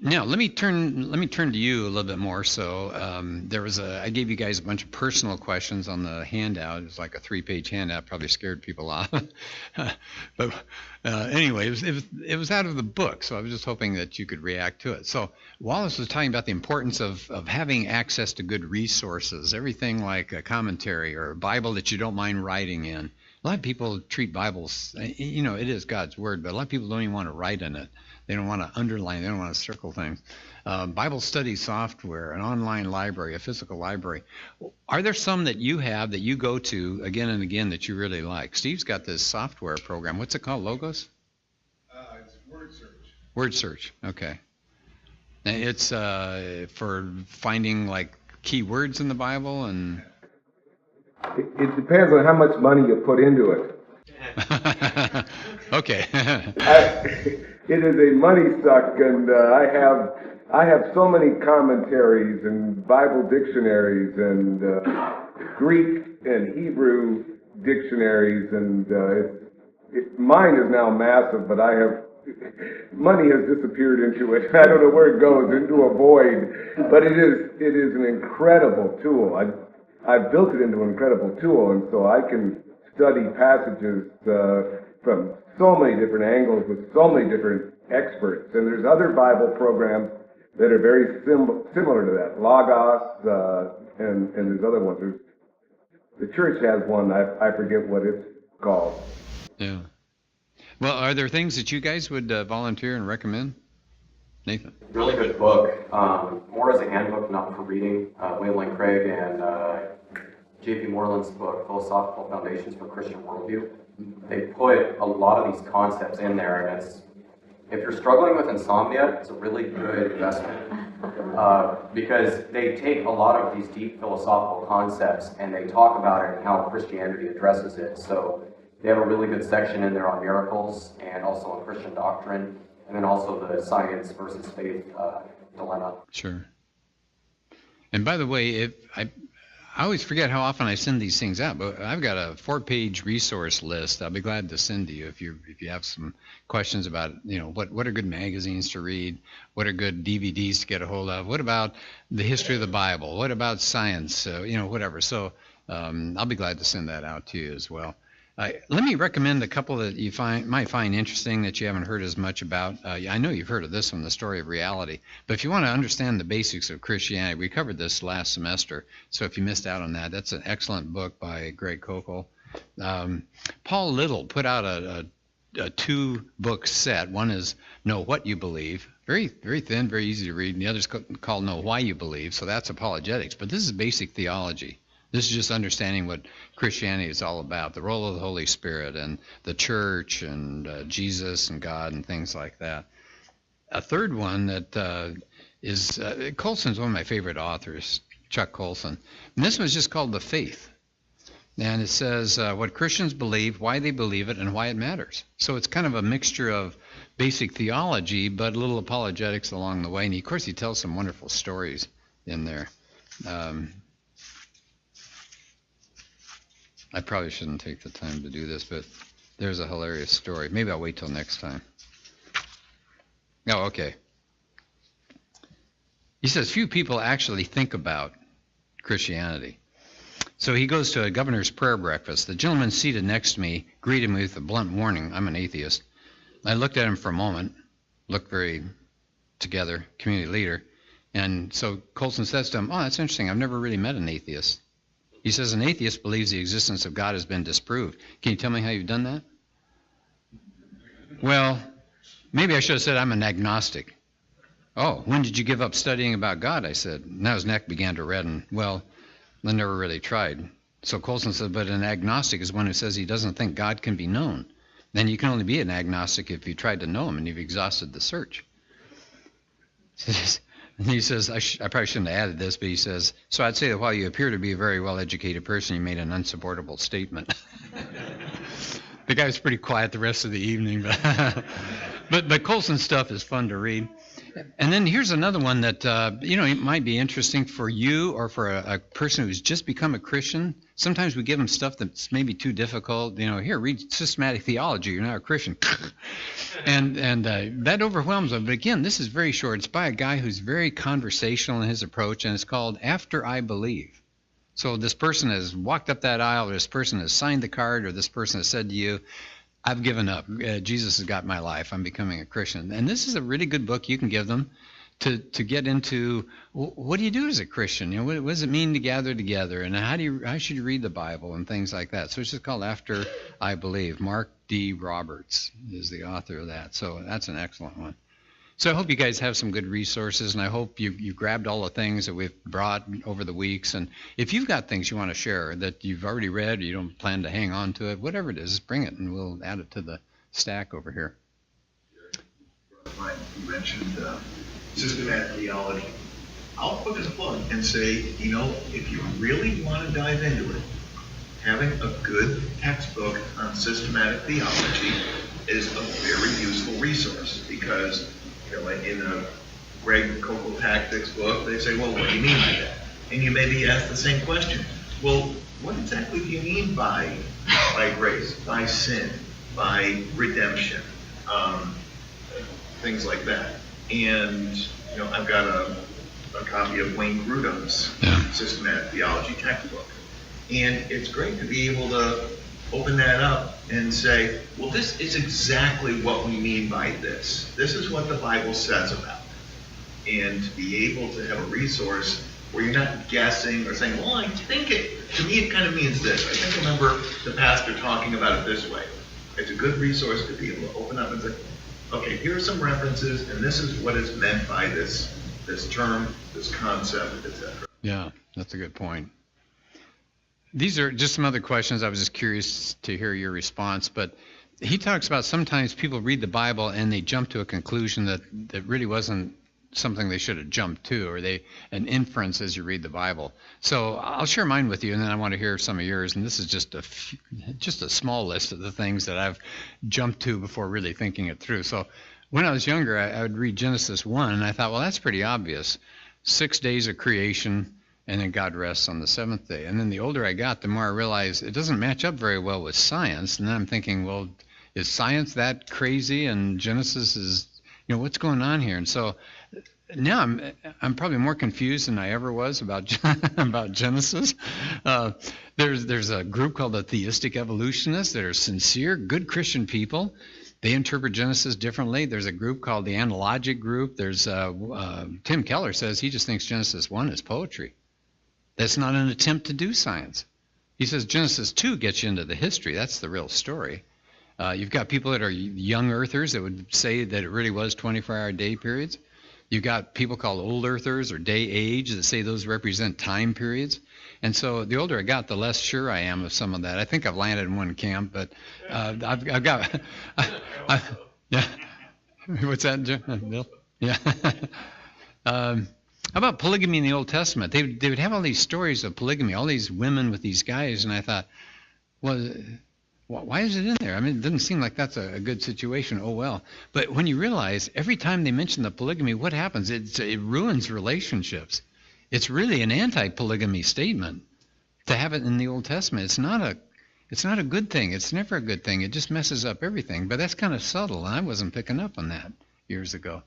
Now, let me turn to you a little bit more. So I gave you guys a bunch of personal questions on the handout. It was like a 3-page handout, probably scared people off. But anyway, it was out of the book, so I was just hoping that you could react to it. So Wallace was talking about the importance of having access to good resources, everything like a commentary or a Bible that you don't mind writing in. A lot of people treat Bibles, it is God's Word, but a lot of people don't even want to write in it. They don't want to underline, they don't want to circle things. Bible study software, an online library, a physical library. Are there some that you have that you go to again and again that you really like? Steve's got this software program. What's it called? Logos? It's Word Search. Word Search, okay. And it's for finding like key words in the Bible and... It depends on how much money you put into it. Okay. It is a money suck, and I have so many commentaries and Bible dictionaries and Greek and Hebrew dictionaries, and mine is now massive, but money has disappeared into it. I don't know where it goes, into a void, but it is an incredible tool. I've built it into an incredible tool, and so I can study passages from so many different angles with so many different experts. And there's other Bible programs that are very similar to that. Logos, and there's other ones. The church has one, I forget what it's called. Yeah. Well, are there things that you guys would volunteer and recommend? Nathan? Really good book. More as a handbook, not for reading. Wayne Lane Craig and J.P. Moreland's book, Philosophical Foundations for Christian Worldview. They put a lot of these concepts in there, and if you're struggling with insomnia, it's a really good investment because they take a lot of these deep philosophical concepts and they talk about it and how Christianity addresses it. So they have a really good section in there on miracles and also on Christian doctrine, and then also the science versus faith dilemma. Sure. And by the way, I always forget how often I send these things out, but I've got a 4-page resource list I'll be glad to send to you if you have some questions about, what are good magazines to read, what are good DVDs to get a hold of, what about the history of the Bible, what about science, whatever. So I'll be glad to send that out to you as well. Let me recommend a couple that you might find interesting that you haven't heard as much about. I know you've heard of this one, The Story of Reality. But if you want to understand the basics of Christianity, we covered this last semester. So if you missed out on that, that's an excellent book by Greg Koukl. Paul Little put out a 2-book set. One is Know What You Believe. Very, very thin, very easy to read. And the other's called Know Why You Believe. So that's apologetics. But this is basic theology. This is just understanding what Christianity is all about, the role of the Holy Spirit and the church and Jesus and God and things like that. A third one that is, Colson's one of my favorite authors, Chuck Colson. And this one's just called The Faith. And it says what Christians believe, why they believe it, and why it matters. So it's kind of a mixture of basic theology, but a little apologetics along the way. And of course, he tells some wonderful stories in there. I probably shouldn't take the time to do this, but there's a hilarious story. Maybe I'll wait till next time. Oh, okay. He says, few people actually think about Christianity. So he goes to a governor's prayer breakfast. The gentleman seated next to me greeted me with a blunt warning. I'm an atheist. I looked at him for a moment, looked very together, community leader. And so Colson says to him, oh, that's interesting. I've never really met an atheist. He says, an atheist believes the existence of God has been disproved. Can you tell me how you've done that? Well, maybe I should have said I'm an agnostic. Oh, when did you give up studying about God? I said. Now his neck began to redden. Well, I never really tried. So Colson said, but an agnostic is one who says he doesn't think God can be known. Then you can only be an agnostic if you tried to know him and you've exhausted the search. And he says, I probably shouldn't have added this, but he says, so I'd say that while you appear to be a very well-educated person, you made an unsupportable statement. The guy was pretty quiet the rest of the evening. But Colson's stuff is fun to read. And then here's another one that, it might be interesting for you or for a person who's just become a Christian. Sometimes we give them stuff that's maybe too difficult. Here, read systematic theology. You're not a Christian. and that overwhelms them. But again, this is very short. It's by a guy who's very conversational in his approach, and it's called After I Believe. So this person has walked up that aisle, or this person has signed the card, or this person has said to you, I've given up. Jesus has got my life. I'm becoming a Christian. And this is a really good book you can give them to get into what do you do as a Christian? What does it mean to gather together? And how should you read the Bible and things like that? So it's just called After I Believe. Mark D. Roberts is the author of that. So that's an excellent one. So I hope you guys have some good resources, and I hope you grabbed all the things that we've brought over the weeks. And if you've got things you want to share that you've already read or you don't plan to hang on to it, whatever it is, just bring it, and we'll add it to the stack over here. You mentioned systematic theology. I'll put in a plug and say, if you really want to dive into it, having a good textbook on systematic theology is a very useful resource because in a Greg Coco Tactics book, they say, well, what do you mean by that? And you maybe ask the same question. Well, what exactly do you mean by grace, by sin, by redemption, things like that? And, I've got a copy of Wayne Grudem's Systematic Theology textbook. And it's great to be able to open that up and say, well, this is exactly what we mean by this. This is what the Bible says about it. And to be able to have a resource where you're not guessing or saying, well, I think to me it kind of means this. I think I remember the pastor talking about it this way. It's a good resource to be able to open up and say, okay, here are some references, and this is what is meant by this term, this concept, etc. Yeah, that's a good point. These are just some other questions. I was just curious to hear your response. But he talks about sometimes people read the Bible and they jump to a conclusion that really wasn't something they should have jumped to, or an inference as you read the Bible. So I'll share mine with you, and then I want to hear some of yours. And this is just a small list of the things that I've jumped to before really thinking it through. So when I was younger, I would read Genesis 1, and I thought, well, that's pretty obvious. 6 days of creation, and then God rests on the seventh day. And then the older I got, the more I realized it doesn't match up very well with science. And then I'm thinking, well, is science that crazy? And Genesis is, what's going on here? And so now I'm probably more confused than I ever was about Genesis. There's a group called the Theistic Evolutionists that are sincere, good Christian people. They interpret Genesis differently. There's a group called the Analogic group. There's Tim Keller says he just thinks Genesis 1 is poetry. That's not an attempt to do science. He says Genesis 2 gets you into the history. That's the real story. You've got people that are young earthers that would say that it really was 24-hour day periods. You've got people called old earthers or day age that say those represent time periods. And so the older I got, the less sure I am of some of that. I think I've landed in one camp, but I've got... yeah. What's that, Bill? Yeah. How about polygamy in the Old Testament? They would have all these stories of polygamy, all these women with these guys, and I thought, well, why is it in there? I mean, it doesn't seem like that's a good situation. Oh, well. But when you realize every time they mention the polygamy, what happens? It ruins relationships. It's really an anti-polygamy statement to have it in the Old Testament. It's not a good thing. It's never a good thing. It just messes up everything. But that's kind of subtle, and I wasn't picking up on that years ago.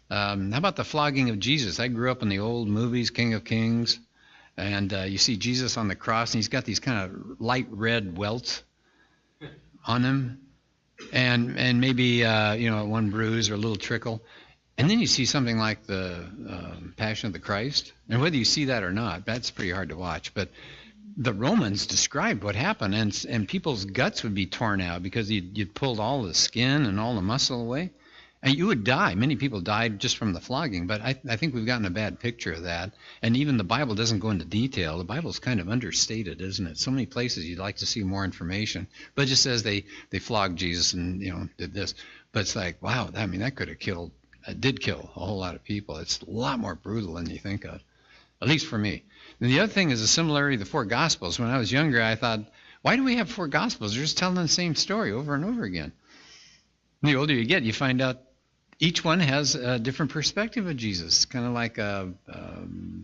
How about the flogging of Jesus? I grew up in the old movies, King of Kings, and you see Jesus on the cross, and he's got these kind of light red welts on him, and maybe one bruise or a little trickle. And then you see something like the Passion of the Christ, and whether you see that or not, that's pretty hard to watch. But the Romans described what happened, and people's guts would be torn out because you'd pulled all the skin and all the muscle away. And you would die. Many people died just from the flogging, but I think we've gotten a bad picture of that. And even the Bible doesn't go into detail. The Bible's kind of understated, isn't it? So many places you'd like to see more information. But it just says they flogged Jesus and, did this. But it's like, wow, that could have did kill a whole lot of people. It's a lot more brutal than you think of, at least for me. And the other thing is the similarity of the four Gospels. When I was younger, I thought, why do we have four Gospels? They're just telling the same story over and over again. And the older you get, you find out each one has a different perspective of Jesus, kind of like a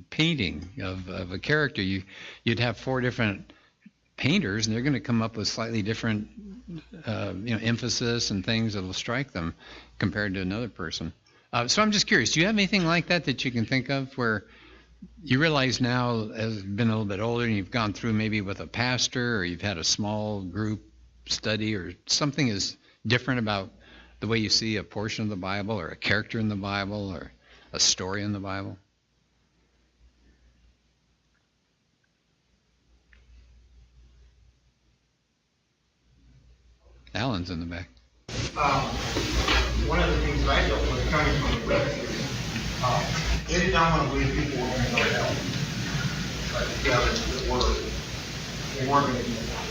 painting of a character. You'd have 4 different painters, and they're going to come up with slightly different emphasis and things that will strike them compared to another person. So I'm just curious, do you have anything like that you can think of where you realize now, as you've been a little bit older and you've gone through maybe with a pastor or you've had a small group study or something is different about the way you see a portion of the Bible or a character in the Bible or a story in the Bible? Alan's in the back. One of the things that I dealt with coming from the West is they did not want to believe people were going to go to hell. But together, they weren't going to do that.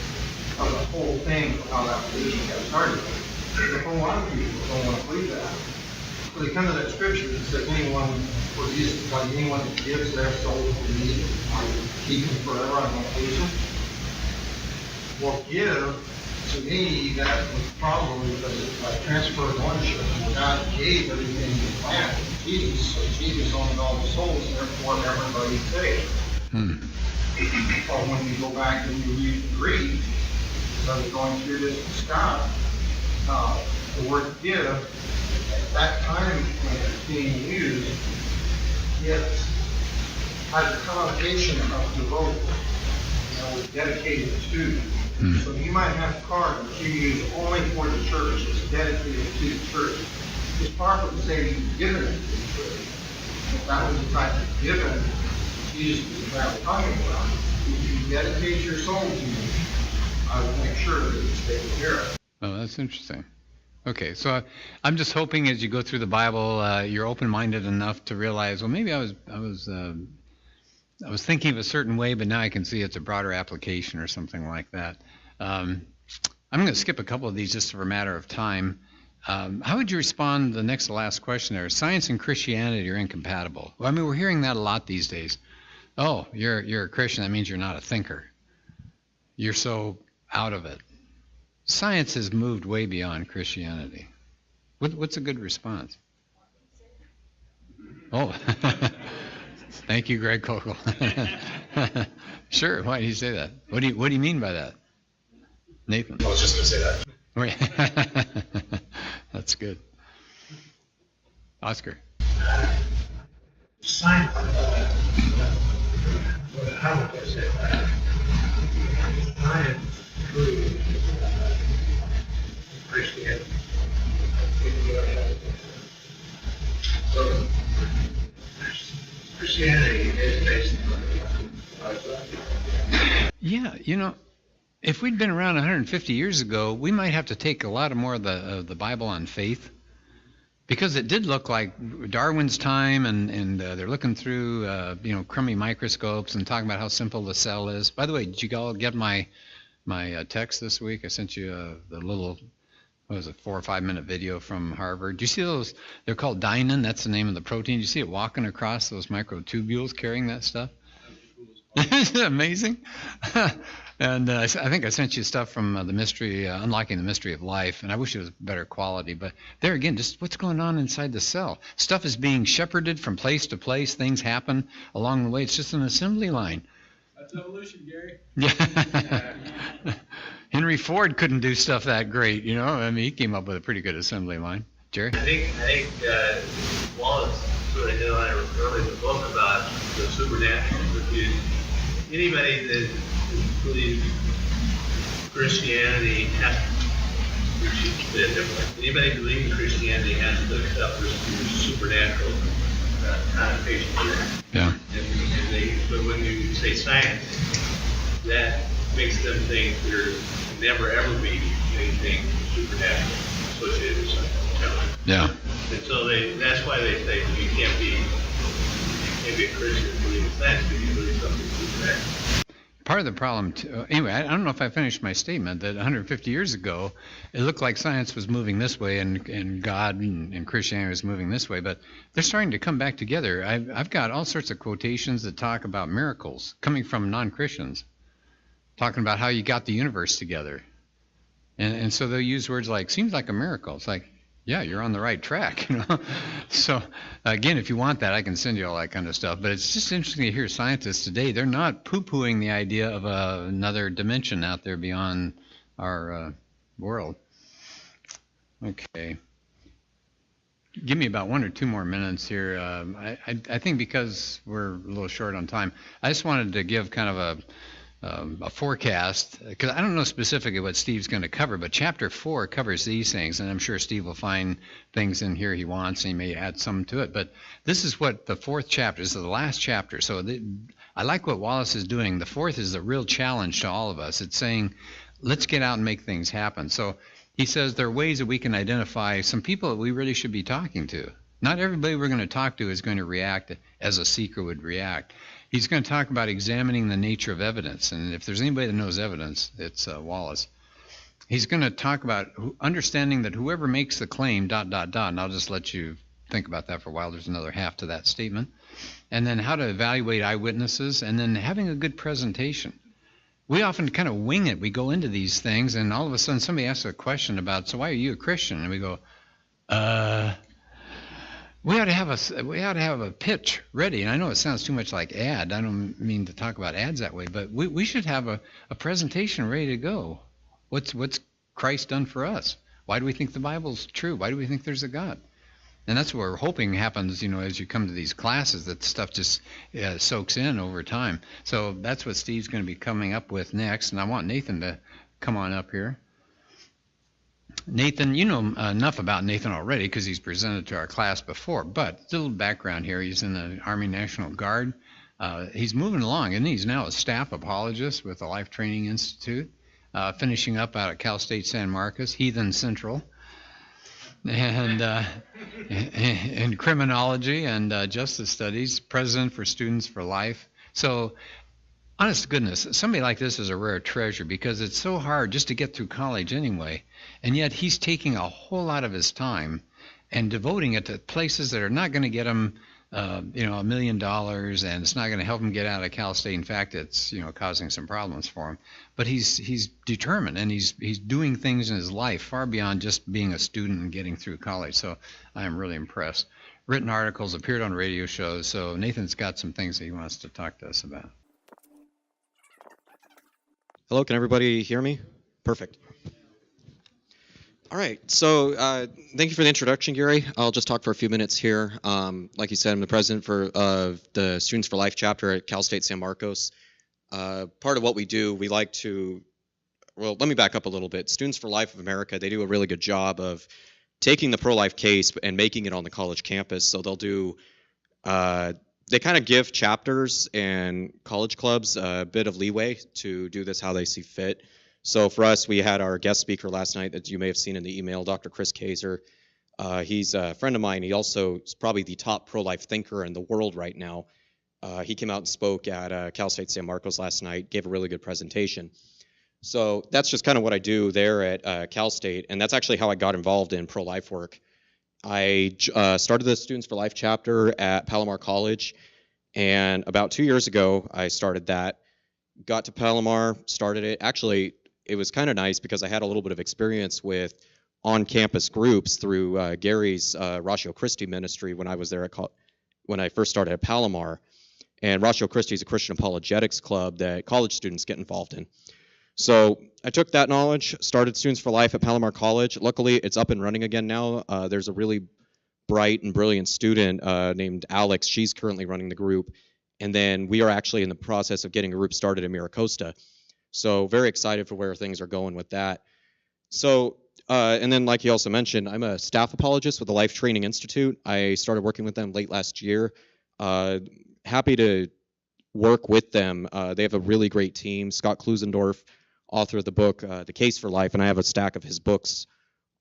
Of the whole thing, of how that belief got started. But a lot of people don't want to believe that. So they come to that scripture that says anyone that gives their soul to me, I will keep them forever on occasion. Well, give to me, that was probably a transfer of ownership. God gave everything to the planet to Jesus, so Jesus owned all the souls, and therefore everybody's saved. But when you go back and you read the Greek, as I was going through this with Scott, the word give, at that time when it was being used, it had a connotation of devoted, was dedicated to. So you might have a card that you use only for the church, it's dedicated to the church. It's proper to say you've given it to the church. If that was the type of given Jesus was talking about, if you dedicate your soul to me, I will make sure that it's taken care of. Oh, that's interesting. Okay, so I'm just hoping as you go through the Bible, you're open-minded enough to realize, well, maybe I was thinking of a certain way, but now I can see it's a broader application or something like that. I'm going to skip a couple of these just for a matter of time. How would you respond to the next to last question there? Science and Christianity are incompatible. Well, I mean, we're hearing that a lot these days. Oh, you're a Christian, that means you're not a thinker. You're so out of it. Science has moved way beyond Christianity. What's a good response? Oh, thank you, Greg Kokel. Sure, why do you say that? What do you mean by that? Nathan? I was just going to say that. That's good. Oscar? Science, how would I say that? Science proves Christianity. So, Christianity is based on. Yeah, if we'd been around 150 years ago, we might have to take a lot more of the Bible on faith, because it did look like Darwin's time, and they're looking through crummy microscopes and talking about how simple the cell is. By the way, did you all get my text this week? I sent you the little, 4 or 5 minute video from Harvard. Do you see those? They're called dynin. That's the name of the protein. Do you see it walking across those microtubules carrying that stuff? Isn't it amazing? And I think I sent you stuff from the mystery, Unlocking the Mystery of Life, and I wish it was better quality. But there again, just what's going on inside the cell. Stuff is being shepherded from place to place. Things happen along the way. It's just an assembly line. That's evolution, Gary. Yeah. Henry Ford couldn't do stuff that great, I mean, he came up with a pretty good assembly line. Jerry? I think Wallace sort of hit on it early in the book about the supernatural. Anybody that believes Christianity has anybody who believes in Christianity has to accept there's supernatural connotation to that. Yeah. But when you say science, that makes them think there can never ever be anything supernatural associated with science. Yeah. And so that's why they say you can't be a Christian and believe in science because you believe something supernatural. Part of the problem, anyway, I don't know if I finished my statement, that 150 years ago, it looked like science was moving this way and God and Christianity was moving this way, but they're starting to come back together. I've got all sorts of quotations that talk about miracles coming from non-Christians, talking about how you got the universe together. And so they'll use words like, seems like a miracle. It's like, yeah, you're on the right track, you know. So again, if you want that, I can send you all that kind of stuff. But it's just interesting to hear scientists today, they're not poo-pooing the idea of another dimension out there beyond our world. Okay. Give me about 1 or 2 more minutes here. I think because we're a little short on time, I just wanted to give kind of a forecast, because I don't know specifically what Steve's going to cover, but Chapter 4 covers these things, and I'm sure Steve will find things in here he wants, and he may add some to it. But this is what the 4th chapter, this is the last chapter. So I like what Wallace is doing. The 4th is a real challenge to all of us. It's saying, let's get out and make things happen. So he says there are ways that we can identify some people that we really should be talking to. Not everybody we're going to talk to is going to react as a seeker would react. He's going to talk about examining the nature of evidence, and if there's anybody that knows evidence, it's Wallace. He's going to talk about understanding that whoever makes the claim, ... and I'll just let you think about that for a while. There's another half to that statement. And then how to evaluate eyewitnesses, and then having a good presentation. We often kind of wing it. We go into these things, and all of a sudden somebody asks a question about, so why are you a Christian? And we go, we ought to have a pitch ready. And I know it sounds too much like ad. I don't mean to talk about ads that way, but we should have a presentation ready to go. What's Christ done for us? Why do we think the Bible's true? Why do we think there's a God? And that's what we're hoping happens, you know, as you come to these classes, that stuff just soaks in over time. So that's what Steve's going to be coming up with next, and I want Nathan to come on up here. Nathan, you know enough about Nathan already because he's presented to our class before, but a little background here. He's in the Army National Guard. He's moving along, and he's now a staff apologist with the Life Training Institute, finishing up out at Cal State San Marcos, Heathen Central, and in criminology and justice studies, president for Students for Life. So, honest to goodness, somebody like this is a rare treasure because it's so hard just to get through college anyway, and yet he's taking a whole lot of his time and devoting it to places that are not going to get him, $1 million, and it's not going to help him get out of Cal State. In fact, it's causing some problems for him. But he's determined, and he's doing things in his life far beyond just being a student and getting through college. So I am really impressed. Written articles, appeared on radio shows. So Nathan's got some things that he wants to talk to us about. Hello, can everybody hear me? Perfect. All right, so thank you for the introduction, Gary. I'll just talk for a few minutes here. Like you said, I'm the president for the Students for Life chapter at Cal State San Marcos. Part of what we do, we like to, well, let me back up a little bit. Students for Life of America, they do a really good job of taking the pro-life case and making it on the college campus. So they'll do, they kind of give chapters and college clubs a bit of leeway to do this how they see fit. So for us, we had our guest speaker last night that you may have seen in the email, Dr. Chris Kaiser. He's a friend of mine. He also is probably the top pro-life thinker in the world right now. He came out and spoke at Cal State San Marcos last night, gave a really good presentation. So that's just kind of what I do there at Cal State, and that's actually how I got involved in pro-life work. I started the Students for Life chapter at Palomar College, and about 2 years ago, I started that. Got to Palomar, started it. Actually, it was kind of nice because I had a little bit of experience with on-campus groups through Gary's Ratio Christi ministry when I was there when I first started at Palomar. And Ratio Christi is a Christian apologetics club that college students get involved in. So I took that knowledge, started Students for Life at Palomar College. Luckily, it's up and running again now. There's a really bright and brilliant student named Alex. She's currently running the group. And then we are actually in the process of getting a group started in Miracosta. So very excited for where things are going with that. So, and then like he also mentioned, I'm a staff apologist with the Life Training Institute. I started working with them late last year. Happy to work with them. They have a really great team. Scott Klusendorf, author of the book, The Case for Life, and I have a stack of his books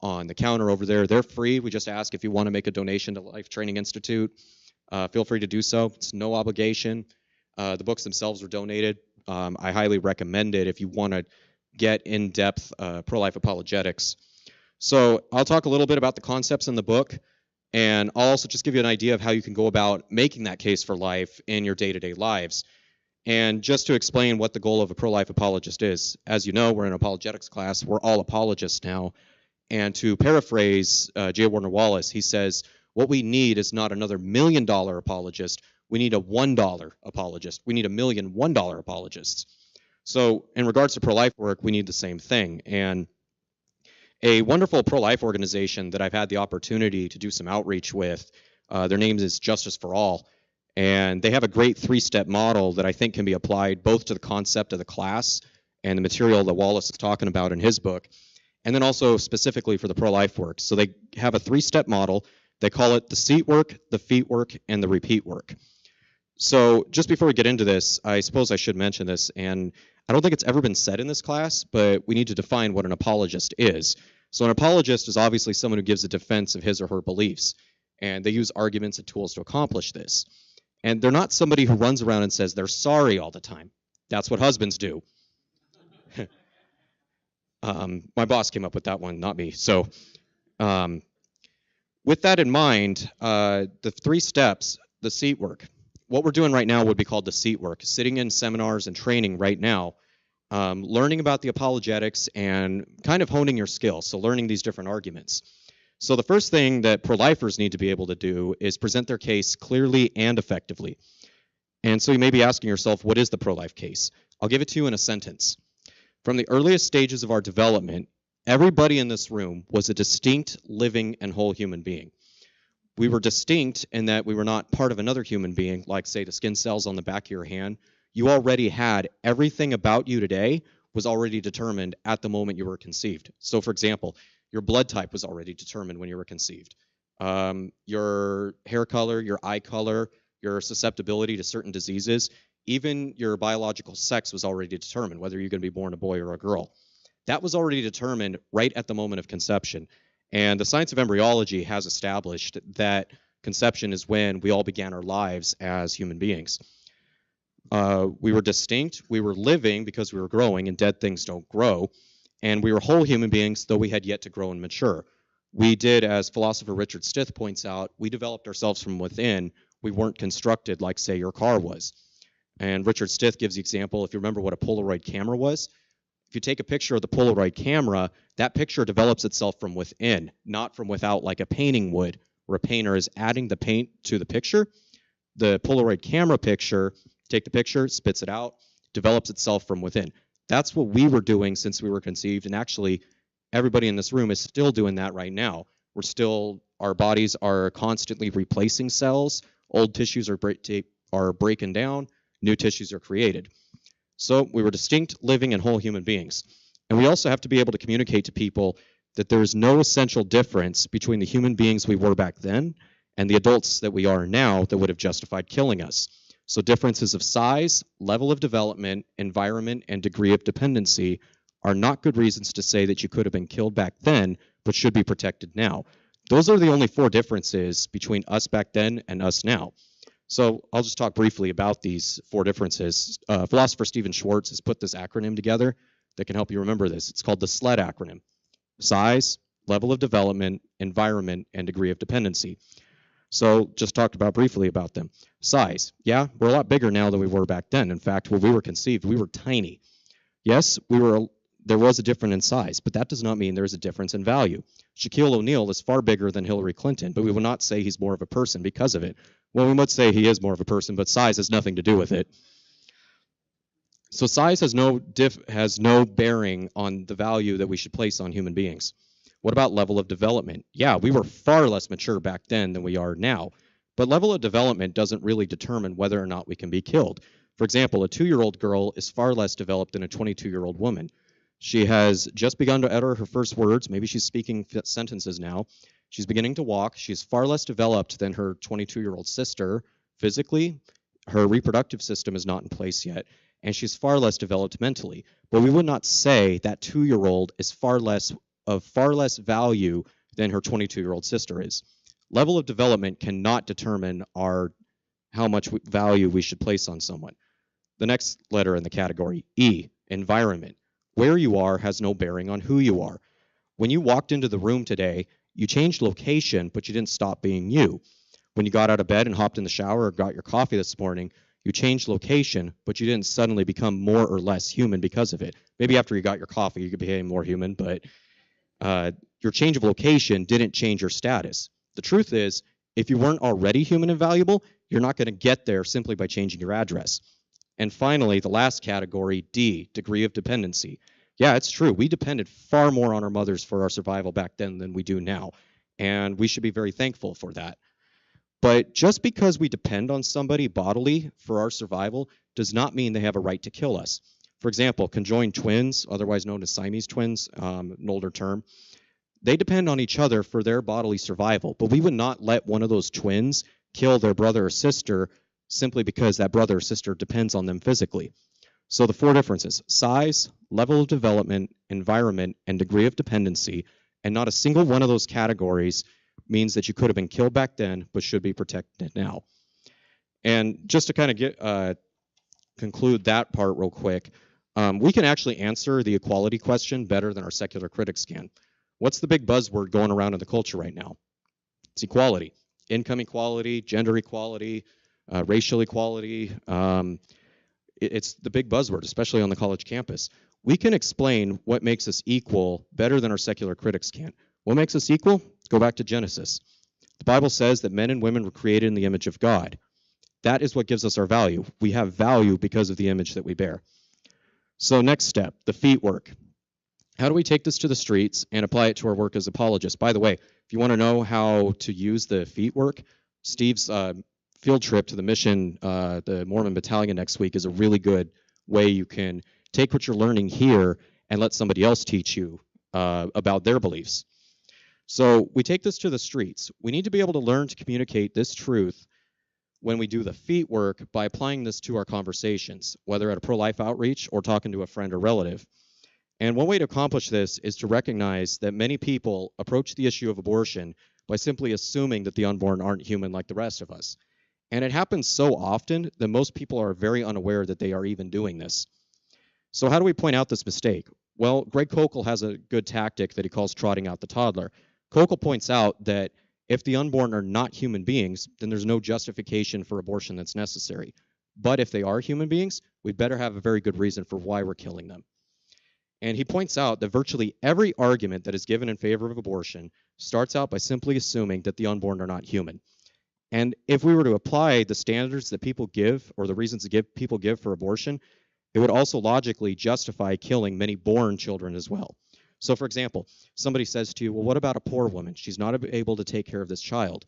on the counter over there. They're free. We just ask if you want to make a donation to Life Training Institute. Feel free to do so. It's no obligation. The books themselves are donated. I highly recommend it if you want to get in-depth pro-life apologetics. So I'll talk a little bit about the concepts in the book, and I'll also just give you an idea of how you can go about making that case for life in your day-to-day lives. And just to explain what the goal of a pro-life apologist is, as you know, we're in apologetics class. We're all apologists now. And to paraphrase J. Warner Wallace, he says, what we need is not another $1 million apologist. We need a $1 apologist. We need a million $1 apologists. So in regards to pro-life work, we need the same thing. And a wonderful pro-life organization that I've had the opportunity to do some outreach with, their name is Justice for All. And they have a great 3-step model that I think can be applied both to the concept of the class and the material that Wallace is talking about in his book, and then also specifically for the pro-life work. So they have a 3-step model. They call it the seat work, the feet work, and the repeat work. So just before we get into this, I suppose I should mention this, and I don't think it's ever been said in this class, but we need to define what an apologist is. So an apologist is obviously someone who gives a defense of his or her beliefs, and they use arguments and tools to accomplish this. And they're not somebody who runs around and says they're sorry all the time. That's what husbands do. My boss came up with that one, not me. So with that in mind, the 3 steps, the seat work. What we're doing right now would be called the seat work, sitting in seminars and training right now, learning about the apologetics and kind of honing your skills, so learning these different arguments. So the first thing that pro-lifers need to be able to do is present their case clearly and effectively. And so you may be asking yourself, what is the pro-life case? I'll give it to you in a sentence. From the earliest stages of our development, everybody in this room was a distinct, living, and whole human being. We were distinct in that we were not part of another human being, like, say, the skin cells on the back of your hand. You already had everything about you today was already determined at the moment you were conceived. So, for example, your blood type was already determined when you were conceived. Your hair color, your eye color, your susceptibility to certain diseases, even your biological sex was already determined, whether you're going to be born a boy or a girl. That was already determined right at the moment of conception. And the science of embryology has established that conception is when we all began our lives as human beings. We were distinct, we were living because we were growing, and dead things don't grow. And we were whole human beings, though we had yet to grow and mature. We did, as philosopher Richard Stith points out, we developed ourselves from within. We weren't constructed like, say, your car was. And Richard Stith gives the example, if you remember what a Polaroid camera was, if you take a picture of the Polaroid camera, that picture develops itself from within, not from without like a painting would, where a painter is adding the paint to the picture. The Polaroid camera picture, take the picture, spits it out, develops itself from within. That's what we were doing since we were conceived, and actually everybody in this room is still doing that right now. Our bodies are constantly replacing cells, old tissues are breaking down, new tissues are created. So we were distinct, living, and whole human beings. And we also have to be able to communicate to people that there's no essential difference between the human beings we were back then and the adults that we are now that would have justified killing us. So differences of size, level of development, environment, and degree of dependency are not good reasons to say that you could have been killed back then, but should be protected now. Those are the only 4 differences between us back then and us now. So I'll just talk briefly about these 4 differences. Philosopher Stephen Schwartz has put this acronym together that can help you remember this. It's called the SLED acronym. Size, level of development, environment, and degree of dependency. So just talked about briefly about them. Size, yeah, we're a lot bigger now than we were back then. In fact, when we were conceived, we were tiny. Yes, there was a difference in size, but that does not mean there's a difference in value. Shaquille O'Neal is far bigger than Hillary Clinton, but we will not say he's more of a person because of it. Well, we might say he is more of a person, but size has nothing to do with it. So size has no bearing on the value that we should place on human beings. What about level of development? Yeah, we were far less mature back then than we are now, but level of development doesn't really determine whether or not we can be killed. For example, a 2-year-old girl is far less developed than a 22-year-old woman. She has just begun to utter her first words. Maybe she's speaking sentences now. She's beginning to walk. She's far less developed than her 22-year-old sister physically. Her reproductive system is not in place yet, and she's far less developed mentally. But we would not say that 2-year-old is far less value than her 22-year-old sister is. Level of development cannot determine how much value we should place on someone. The next letter in the category, E, environment. Where you are has no bearing on who you are. When you walked into the room today, you changed location, but you didn't stop being you. When you got out of bed and hopped in the shower or got your coffee this morning, you changed location, but you didn't suddenly become more or less human because of it. Maybe after you got your coffee, you could become more human, but Your change of location didn't change your status. The truth is, if you weren't already human and valuable, you're not going to get there simply by changing your address. And finally, the last category, D, degree of dependency. Yeah, it's true. We depended far more on our mothers for our survival back then than we do now. And we should be very thankful for that. But just because we depend on somebody bodily for our survival does not mean they have a right to kill us. For example, conjoined twins, otherwise known as Siamese twins, an older term, they depend on each other for their bodily survival. But we would not let one of those twins kill their brother or sister simply because that brother or sister depends on them physically. So the four differences: size, level of development, environment, and degree of dependency. And not a single one of those categories means that you could have been killed back then, but should be protected now. And just to kind of conclude that part real quick, we can actually answer the equality question better than our secular critics can. What's the big buzzword going around in the culture right now? It's equality. Income equality, gender equality, racial equality. It's the big buzzword, especially on the college campus. We can explain what makes us equal better than our secular critics can. What makes us equal? Go back to Genesis. The Bible says that men and women were created in the image of God. That is what gives us our value. We have value because of the image that we bear. So next step, the feet work. How do we take this to the streets and apply it to our work as apologists? By the way, if you want to know how to use the feet work, Steve's field trip to the mission, the Mormon Battalion next week, is a really good way you can take what you're learning here and let somebody else teach you about their beliefs. So we take this to the streets. We need to be able to learn to communicate this truth when we do the feet work by applying this to our conversations, whether at a pro-life outreach or talking to a friend or relative. And one way to accomplish this is to recognize that many people approach the issue of abortion by simply assuming that the unborn aren't human like the rest of us. And it happens so often that most people are very unaware that they are even doing this. So how do we point out this mistake? Well, Greg Koukl has a good tactic that he calls trotting out the toddler. Koukl points out that if the unborn are not human beings, then there's no justification for abortion that's necessary. But if they are human beings, we'd better have a very good reason for why we're killing them. And he points out that virtually every argument that is given in favor of abortion starts out by simply assuming that the unborn are not human. And if we were to apply the standards that people give, or the reasons that people give for abortion, it would also logically justify killing many born children as well. So for example, somebody says to you, well, what about a poor woman? She's not able to take care of this child.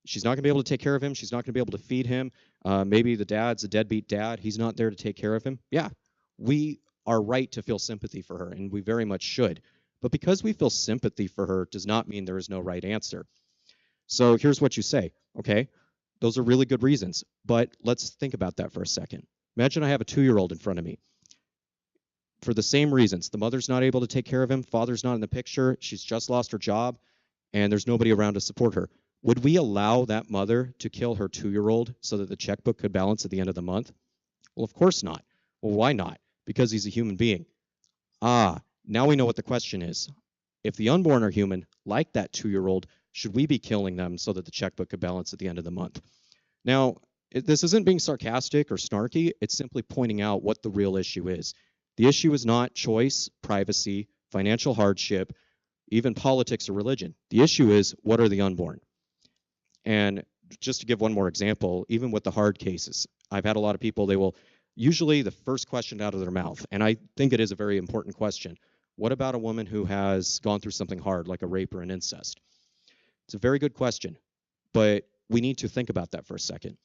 She's not going to be able to take care of him. She's not going to be able to feed him. Maybe the dad's a deadbeat dad. He's not there to take care of him. Yeah, we are right to feel sympathy for her, and we very much should. But because we feel sympathy for her does not mean there is no right answer. So here's what you say. Okay, those are really good reasons, but let's think about that for a second. Imagine I have a 2-year-old in front of me. For the same reasons, the mother's not able to take care of him, father's not in the picture, she's just lost her job, and there's nobody around to support her. Would we allow that mother to kill her 2-year-old so that the checkbook could balance at the end of the month? Well, of course not. Well, why not? Because he's a human being. Now we know what the question is. If the unborn are human, like that 2-year-old, should we be killing them so that the checkbook could balance at the end of the month? Now, this isn't being sarcastic or snarky. It's simply pointing out what the real issue is. The issue is not choice, privacy, financial hardship, even politics or religion. The issue is, what are the unborn? And just to give one more example, even with the hard cases, I've had a lot of people, they will usually the first question out of their mouth, and I think it is a very important question, what about a woman who has gone through something hard like a rape or an incest? It's a very good question, but we need to think about that for a second.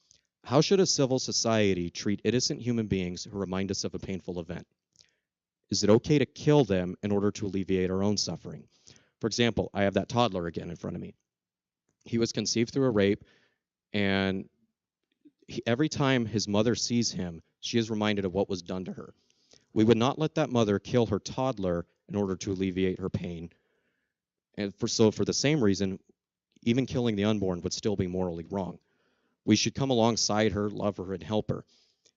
How should a civil society treat innocent human beings who remind us of a painful event? Is it okay to kill them in order to alleviate our own suffering? For example, I have that toddler again in front of me. He was conceived through a rape, and every time his mother sees him, she is reminded of what was done to her. We would not let that mother kill her toddler in order to alleviate her pain. And for the same reason, even killing the unborn would still be morally wrong. We should come alongside her, love her, and help her.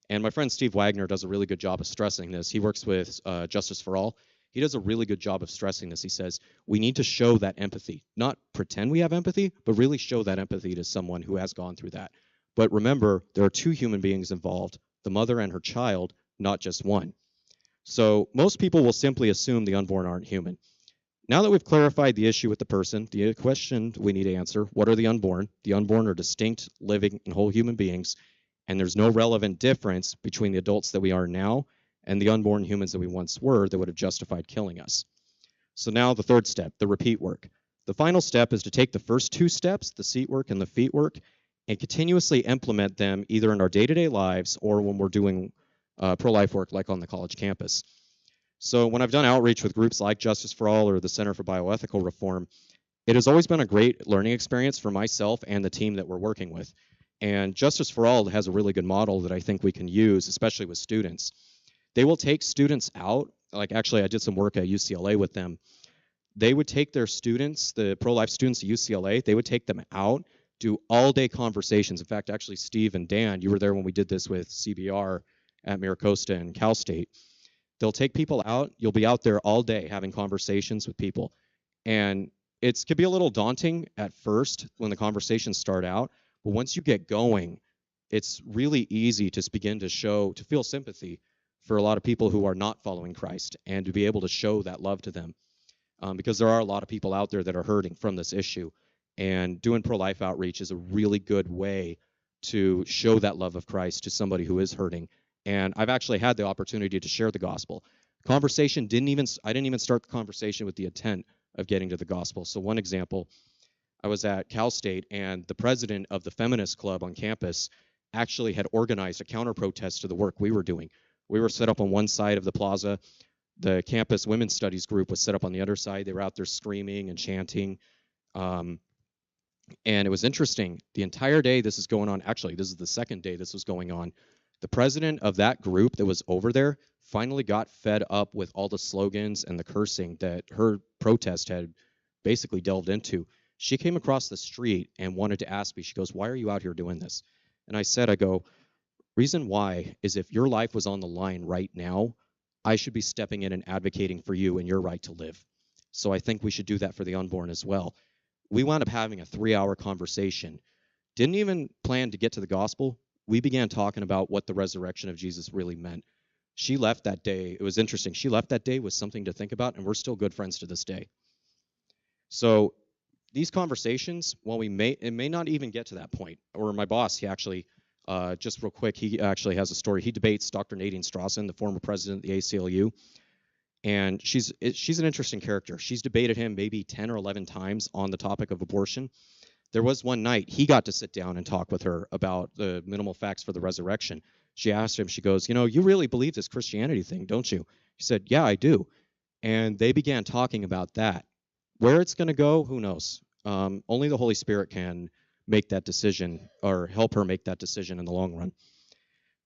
And my friend Steve Wagner does a really good job of stressing this. He works with Justice for All. He does a really good job of stressing this. He says, we need to show that empathy. Not pretend we have empathy, but really show that empathy to someone who has gone through that. But remember, there are 2 human beings involved, the mother and her child, not just one. So most people will simply assume the unborn aren't human. Now that we've clarified the issue with the person, the question we need to answer, what are the unborn? The unborn are distinct, living, and whole human beings, and there's no relevant difference between the adults that we are now and the unborn humans that we once were that would have justified killing us. So now the third step, the repeat work. The final step is to take the first two steps, the seat work and the feet work, and continuously implement them either in our day-to-day lives or when we're doing pro-life work like on the college campus. So when I've done outreach with groups like Justice for All or the Center for Bioethical Reform, it has always been a great learning experience for myself and the team that we're working with. And Justice for All has a really good model that I think we can use, especially with students. They will take students out, like actually I did some work at UCLA with them. They would take their students, the pro-life students at UCLA, they would take them out, do all-day conversations. In fact, actually Steve and Dan, you were there when we did this with CBR at Miracosta and Cal State. They'll take people out. You'll be out there all day having conversations with people. And it could be a little daunting at first when the conversations start out, but once you get going, it's really easy to begin to feel sympathy for a lot of people who are not following Christ and to be able to show that love to them. Because there are a lot of people out there that are hurting from this issue. And doing pro-life outreach is a really good way to show that love of Christ to somebody who is hurting. And I've actually had the opportunity to share the gospel. I didn't even start the conversation with the intent of getting to the gospel. So one example, I was at Cal State and the president of the feminist club on campus actually had organized a counter-protest to the work we were doing. We were set up on one side of the plaza. The campus women's studies group was set up on the other side. They were out there screaming and chanting. And it was interesting. The entire day this is going on, actually, this is the second day this was going on. The president of that group that was over there finally got fed up with all the slogans and the cursing that her protest had basically delved into. She came across the street and wanted to ask me, she goes, "Why are you out here doing this?" And I go, reason why is if your life was on the line right now, I should be stepping in and advocating for you and your right to live. So I think we should do that for the unborn as well. We wound up having a 3-hour conversation. Didn't even plan to get to the gospel. We began talking about what the resurrection of Jesus really meant. She left that day. It was interesting. She left that day with something to think about, and we're still good friends to this day. So these conversations, while it may not even get to that point, or my boss, he actually, just real quick, he actually has a story. He debates Dr. Nadine Strawson, the former president of the ACLU, and she's an interesting character. She's debated him maybe 10 or 11 times on the topic of abortion. There was one night he got to sit down and talk with her about the minimal facts for the resurrection. She asked him, she goes, you really believe this Christianity thing, don't you? He said, yeah, I do. And they began talking about that. Where it's going to go, who knows? Only the Holy Spirit can make that decision or help her make that decision in the long run.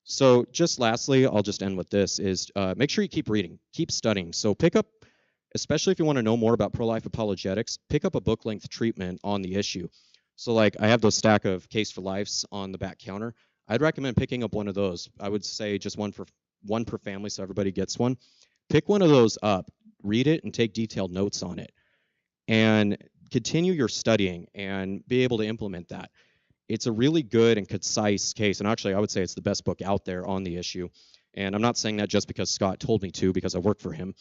So just lastly, I'll just end with this, is make sure you keep reading, keep studying. So pick up, especially if you want to know more about pro-life apologetics, pick up a book-length treatment on the issue. So like I have those stack of Case for Lives on the back counter. I'd recommend picking up one of those. I would say just one per family so everybody gets one. Pick one of those up, read it, and take detailed notes on it. And continue your studying and be able to implement that. It's a really good and concise case, and actually I would say it's the best book out there on the issue. And I'm not saying that just because Scott told me to, because I work for him.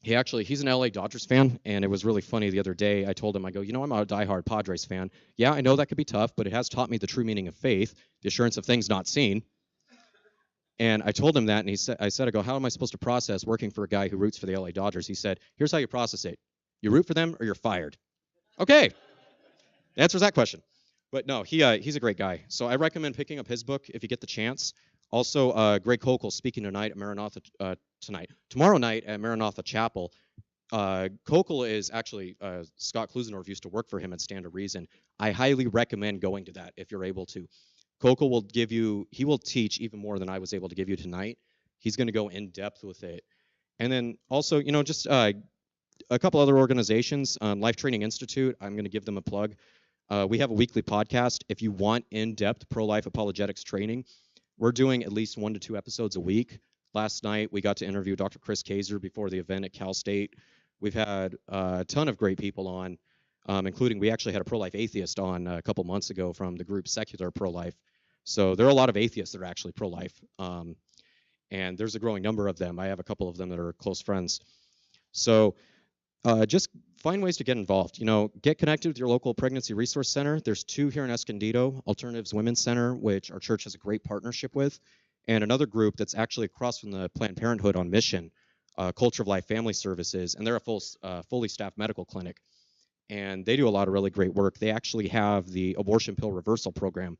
He's an LA Dodgers fan, and it was really funny the other day. I told him, I go, I'm a diehard Padres fan. Yeah, I know that could be tough, but it has taught me the true meaning of faith, the assurance of things not seen. And I told him that, and I go, how am I supposed to process working for a guy who roots for the LA Dodgers? He said, here's how you process it. You root for them or you're fired. Okay. Answers that question. But no, he's a great guy. So I recommend picking up his book if you get the chance. Also, Greg Kokel speaking tonight at Maranatha tomorrow night at Maranatha Chapel. Kokel is actually, Scott Klusendorf used to work for him at Stand to Reason. I highly recommend going to that if you're able to. Kokel will teach even more than I was able to give you tonight. He's going to go in depth with it. And then also, just a couple other organizations, Life Training Institute, I'm going to give them a plug. We have a weekly podcast. If you want in-depth pro-life apologetics training, we're doing at least 1 to 2 episodes a week. Last night, we got to interview Dr. Chris Kaiser before the event at Cal State. We've had a ton of great people on, including we actually had a pro-life atheist on a couple months ago from the group Secular Pro-Life. So there are a lot of atheists that are actually pro-life, and there's a growing number of them. I have a couple of them that are close friends. So just find ways to get involved. Get connected with your local pregnancy resource center. There's 2 here in Escondido, Alternatives Women's Center, which our church has a great partnership with, and another group that's actually across from the Planned Parenthood on Mission, Culture of Life Family Services, and they're a fully staffed medical clinic. And they do a lot of really great work. They actually have the abortion pill reversal program.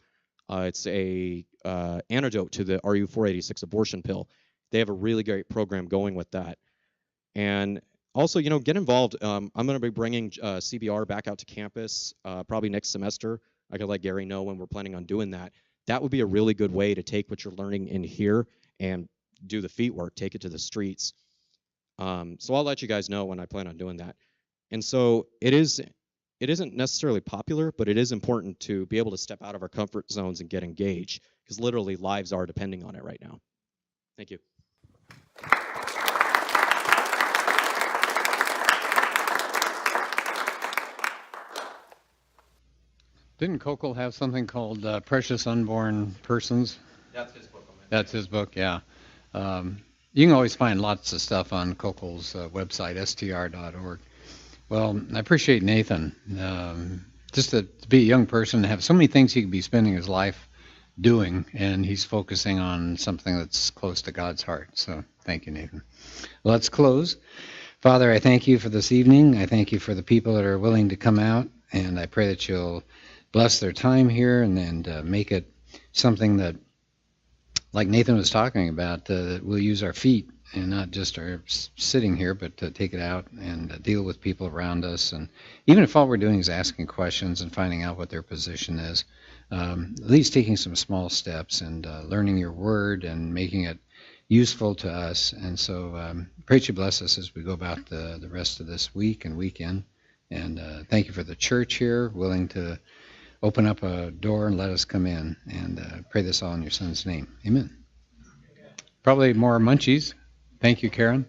It's a antidote to the RU-486 abortion pill. They have a really great program going with that. And also, get involved. I'm going to be bringing CBR back out to campus probably next semester. I could let Gary know when we're planning on doing that. That would be a really good way to take what you're learning in here and do the feet work, take it to the streets. So I'll let you guys know when I plan on doing that. And so it isn't necessarily popular, but it is important to be able to step out of our comfort zones and get engaged, because literally lives are depending on it right now. Thank you. Didn't Kokol have something called Precious Unborn Persons? That's his book. That's his book, yeah. You can always find lots of stuff on Kokol's website, str.org. Well, I appreciate Nathan. Just to be a young person, to have so many things he could be spending his life doing, and he's focusing on something that's close to God's heart. So thank you, Nathan. Let's close. Father, I thank you for this evening. I thank you for the people that are willing to come out, and I pray that you'll bless their time here and make it something that, like Nathan was talking about, that we'll use our feet and not just our sitting here, but to take it out and deal with people around us. And even if all we're doing is asking questions and finding out what their position is, at least taking some small steps and learning your word and making it useful to us. And so pray that you bless us as we go about the rest of this week and weekend. And thank you for the church here, willing to open up a door and let us come in. And pray this all in your son's name. Amen. Probably more munchies. Thank you, Karen.